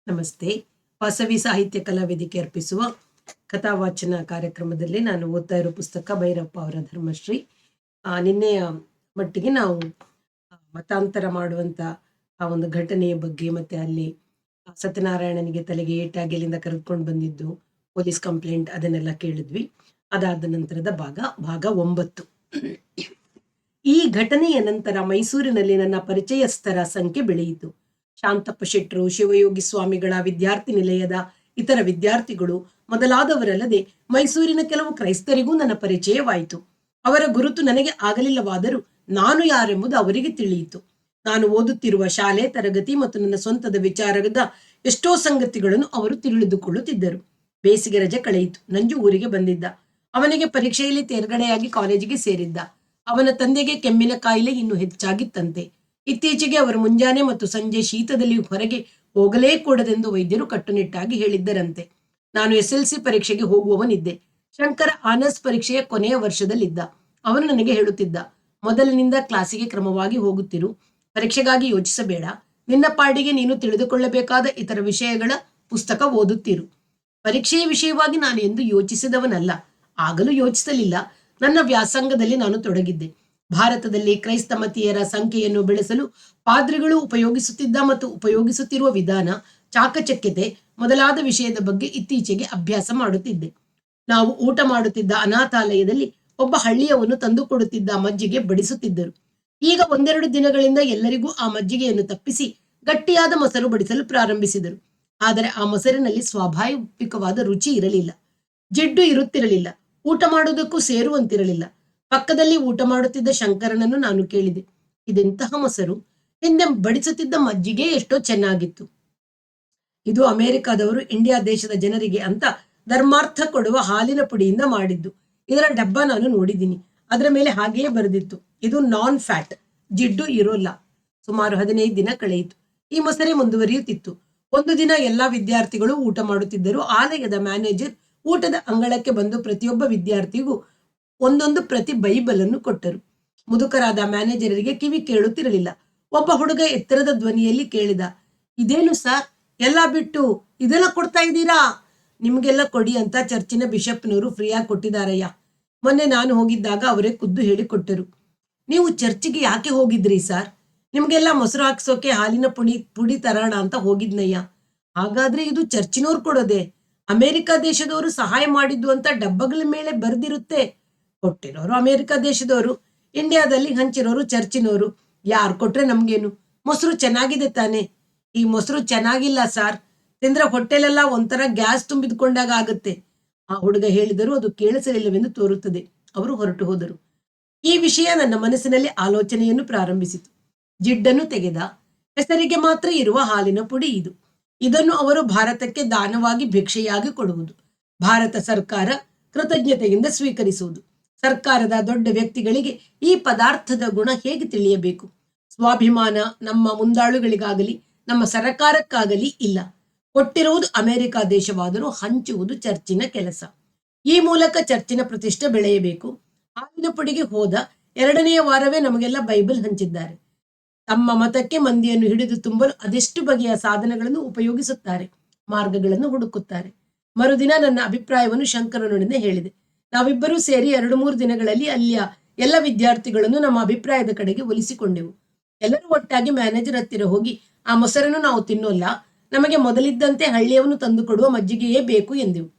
ನಮಸ್ತೆ. ವಾಸವಿ ಸಾಹಿತ್ಯ ಕಲಾ ವೇದಿಕೆ ಅರ್ಪಿಸುವ ಕಥಾವಾಚನ ಕಾರ್ಯಕ್ರಮದಲ್ಲಿ ನಾನು ಓದ್ತಾ ಇರೋ ಪುಸ್ತಕ ಭೈರಪ್ಪ ಅವರ ಧರ್ಮಶ್ರೀ. ನಿನ್ನೆಯ ಮಟ್ಟಿಗೆ ನಾವು ಮತಾಂತರ ಮಾಡುವಂತ ಆ ಒಂದು ಘಟನೆಯ ಬಗ್ಗೆ, ಮತ್ತೆ ಅಲ್ಲಿ ಸತ್ಯನಾರಾಯಣನಿಗೆ ತಲೆಗೆ ಏಟಾಗಿ ಅಲ್ಲಿಂದ ಕರೆದುಕೊಂಡು ಬಂದಿದ್ದು, ಪೊಲೀಸ್ ಕಂಪ್ಲೇಂಟ್, ಅದನ್ನೆಲ್ಲ ಕೇಳಿದ್ವಿ. ಅದಾದ ನಂತರದ ಭಾಗ 9. ಈ ಘಟನೆಯ ನಂತರ ಮೈಸೂರಿನಲ್ಲಿ ನನ್ನ ಪರಿಚಯಸ್ಥರ ಸಂಖ್ಯೆ ಬೆಳೆಯಿತು. ಶಾಂತಪ್ಪ ಶೆಟ್ರು, ಶಿವಯೋಗಿ ಸ್ವಾಮಿಗಳ ವಿದ್ಯಾರ್ಥಿ ನಿಲಯದ ಇತರ ವಿದ್ಯಾರ್ಥಿಗಳು ಮೊದಲಾದವರಲ್ಲದೆ ಮೈಸೂರಿನ ಕೆಲವು ಕ್ರೈಸ್ತರಿಗೂ ನನ್ನ ಪರಿಚಯವಾಯಿತು. ಅವರ ಗುರುತು ನನಗೆ ಆಗಲಿಲ್ಲವಾದರೂ ನಾನು ಯಾರೆಂಬುದು ಅವರಿಗೆ ತಿಳಿಯಿತು. ನಾನು ಓದುತ್ತಿರುವ ಶಾಲೆ, ತರಗತಿ ಮತ್ತು ನನ್ನ ಸ್ವಂತದ ವಿಚಾರದ ಎಷ್ಟೋ ಸಂಗತಿಗಳನ್ನು ಅವರು ತಿಳಿದುಕೊಳ್ಳುತ್ತಿದ್ದರು. ಬೇಸಿಗೆ ರಜೆ ಕಳೆಯಿತು. ನಂಜು ಊರಿಗೆ ಬಂದಿದ್ದ. ಅವನಿಗೆ ಪರೀಕ್ಷೆಯಲ್ಲಿ ತೇರ್ಗಡೆಯಾಗಿ ಕಾಲೇಜಿಗೆ ಸೇರಿದ್ದ. ಅವನ ತಂದೆಗೆ ಕೆಮ್ಮಿನ ಕಾಯಿಲೆ ಇನ್ನೂ ಹೆಚ್ಚಾಗಿತ್ತಂತೆ. ಇತ್ತೀಚೆಗೆ ಅವರು ಮುಂಜಾನೆ ಮತ್ತು ಸಂಜೆ ಶೀತದಲ್ಲಿ ಹೊರಗೆ ಹೋಗಲೇ ಕೂಡದೆಂದು ವೈದ್ಯರು ಕಟ್ಟುನಿಟ್ಟಾಗಿ ಹೇಳಿದ್ದರಂತೆ. ನಾನು SLC ಪರೀಕ್ಷೆಗೆ ಹೋಗುವವನಿದ್ದೆ. ಶಂಕರ ಆನರ್ಸ್ ಪರೀಕ್ಷೆಯ ಕೊನೆಯ ವರ್ಷದಲ್ಲಿದ್ದ. ಅವನು ನನಗೆ ಹೇಳುತ್ತಿದ್ದ, ಮೊದಲಿನಿಂದ ಕ್ಲಾಸಿಗೆ ಕ್ರಮವಾಗಿ ಹೋಗುತ್ತಿರು, ಪರೀಕ್ಷೆಗಾಗಿ ಯೋಚಿಸಬೇಡ, ನಿನ್ನ ಪಾಡಿಗೆ ನೀನು ತಿಳಿದುಕೊಳ್ಳಬೇಕಾದ ಇತರ ವಿಷಯಗಳ ಪುಸ್ತಕ ಓದುತ್ತಿರು. ಪರೀಕ್ಷೆಯ ವಿಷಯವಾಗಿ ನಾನು ಎಂದು ಯೋಚಿಸಿದವನಲ್ಲ, ಆಗಲೂ ಯೋಚಿಸಲಿಲ್ಲ. ನನ್ನ ವ್ಯಾಸಂಗದಲ್ಲಿ ನಾನು ತೊಡಗಿದ್ದೆ. ಭಾರತದಲ್ಲಿ ಕ್ರೈಸ್ತ ಮತೀಯರ ಸಂಖ್ಯೆಯನ್ನು ಬೆಳೆಸಲು ಪಾದ್ರಿಗಳು ಉಪಯೋಗಿಸುತ್ತಿದ್ದ ಮತ್ತು ಉಪಯೋಗಿಸುತ್ತಿರುವ ವಿಧಾನ, ಚಾಕಚಕ್ಯತೆ ಮೊದಲಾದ ವಿಷಯದ ಬಗ್ಗೆ ಇತ್ತೀಚೆಗೆ ಅಭ್ಯಾಸ ಮಾಡುತ್ತಿದ್ದೆ. ನಾವು ಊಟ ಮಾಡುತ್ತಿದ್ದ ಅನಾಥಾಲಯದಲ್ಲಿ ಒಬ್ಬ ಹಳ್ಳಿಯವನು ತಂದುಕೊಡುತ್ತಿದ್ದ ಮಜ್ಜಿಗೆ ಬಡಿಸುತ್ತಿದ್ದರು. ಈಗ 1-2 ದಿನಗಳಿಂದ ಎಲ್ಲರಿಗೂ ಆ ಮಜ್ಜಿಗೆಯನ್ನು ತಪ್ಪಿಸಿ ಗಟ್ಟಿಯಾದ ಮೊಸರು ಬಡಿಸಲು ಪ್ರಾರಂಭಿಸಿದರು. ಆದರೆ ಆ ಮೊಸರಿನಲ್ಲಿ ಸ್ವಾಭಾವಿಕವಾದ ರುಚಿ ಇರಲಿಲ್ಲ. ಜಿಡ್ಡು ಇರುತ್ತಿರಲಿಲ್ಲ. ಊಟ ಮಾಡುವುದಕ್ಕೂ ಸೇರುವಂತಿರಲಿಲ್ಲ. ಪಕ್ಕದಲ್ಲಿ ಊಟ ಮಾಡುತ್ತಿದ್ದ ಶಂಕರನನ್ನು ನಾನು ಕೇಳಿದೆ, ಇದೆಂತಹ ಮೊಸರು? ಹಿಂದೆ ಬಡಿಸುತ್ತಿದ್ದ ಮಜ್ಜಿಗೆ ಎಷ್ಟೋ ಚೆನ್ನಾಗಿತ್ತು. ಇದು ಅಮೆರಿಕಾದವರು ಇಂಡಿಯಾ ದೇಶದ ಜನರಿಗೆ ಅಂತ ಧರ್ಮಾರ್ಥ ಕೊಡುವ ಹಾಲಿನ ಪುಡಿಯಿಂದ ಮಾಡಿದ್ದು. ಇದರ ಡಬ್ಬ ನಾನು ನೋಡಿದ್ದೀನಿ. ಅದರ ಮೇಲೆ ಹಾಗೆಯೇ ಬರೆದಿತ್ತು, ಇದು ನಾನ್ ಫ್ಯಾಟ್, ಜಿಡ್ಡು ಇರೋಲ್ಲ. ಸುಮಾರು 15 ದಿನ ಕಳೆಯಿತು. ಈ ಮೊಸರೇ ಮುಂದುವರಿಯುತ್ತಿತ್ತು. ಒಂದು ದಿನ ಎಲ್ಲಾ ವಿದ್ಯಾರ್ಥಿಗಳು ಊಟ ಮಾಡುತ್ತಿದ್ದರು. ಆಲಯದ ಮ್ಯಾನೇಜರ್ ಊಟದ ಅಂಗಳಕ್ಕೆ ಬಂದು ಪ್ರತಿಯೊಬ್ಬ ವಿದ್ಯಾರ್ಥಿಗೂ ಒಂದೊಂದು ಪ್ರತಿ ಬೈಬಲ್ ಅನ್ನು ಕೊಟ್ಟರು. ಮುದುಕರಾದ ಮ್ಯಾನೇಜರಿಗೆ ಕಿವಿ ಕೇಳುತ್ತಿರಲಿಲ್ಲ. ಒಬ್ಬ ಹುಡುಗ ಎತ್ತರದ ಧ್ವನಿಯಲ್ಲಿ ಕೇಳಿದ, ಇದೇನು ಸರ್, ಎಲ್ಲ ಬಿಟ್ಟು ಇದೆಲ್ಲ ಕೊಡ್ತಾ ಇದ್ದೀರಾ? ನಿಮ್ಗೆಲ್ಲ ಕೊಡಿ ಅಂತ ಚರ್ಚಿನ ಬಿಷಪ್ನವರು ಫ್ರೀಯಾಗಿ ಕೊಟ್ಟಿದಾರಯ್ಯ. ಮೊನ್ನೆ ನಾನು ಹೋಗಿದ್ದಾಗ ಅವರೇ ಖುದ್ದು ಹೇಳಿಕೊಟ್ಟರು. ನೀವು ಚರ್ಚಿಗೆ ಯಾಕೆ ಹೋಗಿದ್ರಿ ಸರ್? ನಿಮ್ಗೆಲ್ಲ ಮೊಸರು ಹಾಕ್ಸೋಕೆ ಹಾಲಿನ ಪುಡಿ ತರೋಣ ಅಂತ ಹೋಗಿದ್ನಯ್ಯ. ಹಾಗಾದ್ರೆ ಇದು ಚರ್ಚಿನವ್ರು ಕೊಡೋದೆ? ಅಮೆರಿಕ ದೇಶದವರು ಸಹಾಯ ಮಾಡಿದ್ದು ಅಂತ ಡಬ್ಬಗಳ ಮೇಲೆ ಬರೆದಿರುತ್ತೆ. ಕೊಟ್ಟಿರೋರು ಅಮೆರಿಕ ದೇಶದವರು, ಇಂಡಿಯಾದಲ್ಲಿ ಹಂಚಿರೋರು ಚರ್ಚಿನವರು. ಯಾರು ಕೊಟ್ರೆ ನಮ್ಗೇನು? ಮೊಸರು ಚೆನ್ನಾಗಿದೆ ತಾನೆ? ಈ ಮೊಸರು ಚೆನ್ನಾಗಿಲ್ಲ ಸಾರ್, ತಿಂದ್ರೆ ಹೊಟ್ಟೆಲೆಲ್ಲ ಒಂಥರ ಗ್ಯಾಸ್ ತುಂಬಿದ್ಕೊಂಡಾಗ ಆಗುತ್ತೆ. ಆ ಹುಡುಗ ಹೇಳಿದರು. ಅದು ಕೇಳಿಸಲಿಲ್ಲವೆಂದು ತೋರುತ್ತದೆ. ಅವರು ಹೊರಟು ಹೋದರು. ಈ ವಿಷಯ ನನ್ನ ಮನಸ್ಸಿನಲ್ಲಿ ಆಲೋಚನೆಯನ್ನು ಪ್ರಾರಂಭಿಸಿತು. ಜಿಡ್ಡನ್ನು ತೆಗೆದ, ಹೆಸರಿಗೆ ಮಾತ್ರ ಇರುವ ಹಾಲಿನ ಪುಡಿ ಇದು. ಇದನ್ನು ಅವರು ಭಾರತಕ್ಕೆ ದಾನವಾಗಿ ಭಿಕ್ಷೆಯಾಗಿ ಕೊಡುವುದು. ಭಾರತ ಸರ್ಕಾರ ಕೃತಜ್ಞತೆಯಿಂದ ಸ್ವೀಕರಿಸುವುದು. ಸರ್ಕಾರದ ದೊಡ್ಡ ವ್ಯಕ್ತಿಗಳಿಗೆ ಈ ಪದಾರ್ಥದ ಗುಣ ಹೇಗೆ ತಿಳಿಯಬೇಕು? ಸ್ವಾಭಿಮಾನ ನಮ್ಮ ಮುಂದಾಳುಗಳಿಗಾಗಲಿ ನಮ್ಮ ಸರ್ಕಾರಕ್ಕಾಗಲಿ ಇಲ್ಲ. ಕೊಟ್ಟಿರುವುದು ಅಮೆರಿಕ ದೇಶವಾದರೂ ಹಂಚುವುದು ಚರ್ಚಿನ ಕೆಲಸ. ಈ ಮೂಲಕ ಚರ್ಚಿನ ಪ್ರತಿಷ್ಠೆ ಬೆಳೆಯಬೇಕು. ಹಾಲಿನ ಪುಡಿಗೆ ಹೋದ 2ನೆಯ ವಾರವೇ ನಮಗೆಲ್ಲ ಬೈಬಲ್ ಹಂಚಿದ್ದಾರೆ. ತಮ್ಮ ಮತಕ್ಕೆ ಮಂದಿಯನ್ನು ಹಿಡಿದು ತುಂಬಲು ಅದೆಷ್ಟು ಬಗೆಯ ಸಾಧನಗಳನ್ನು ಉಪಯೋಗಿಸುತ್ತಾರೆ, ಮಾರ್ಗಗಳನ್ನು ಹುಡುಕುತ್ತಾರೆ. ಮರುದಿನ ನನ್ನ ಅಭಿಪ್ರಾಯವನ್ನು ಶಂಕರನೊಡನೆ ಹೇಳಿದೆ. ನಾವಿಬ್ಬರೂ ಸೇರಿ 2-3 ದಿನಗಳಲ್ಲಿ ಅಲ್ಲಿಯ ಎಲ್ಲ ವಿದ್ಯಾರ್ಥಿಗಳನ್ನು ನಮ್ಮ ಅಭಿಪ್ರಾಯದ ಕಡೆಗೆ ಒಲಿಸಿಕೊಂಡೆವು. ಎಲ್ಲರೂ ಒಟ್ಟಾಗಿ ಮ್ಯಾನೇಜರ್ ಹತ್ತಿರ ಹೋಗಿ, ಆ ಮೊಸರನ್ನು ನಾವು ತಿನ್ನೋಲ್ಲ, ನಮಗೆ ಮೊದಲಿದ್ದಂತೆ ಹಳ್ಳಿಯವನು ತಂದುಕೊಡುವ ಮಜ್ಜಿಗೆಯೇ ಬೇಕು ಎಂದೆವು.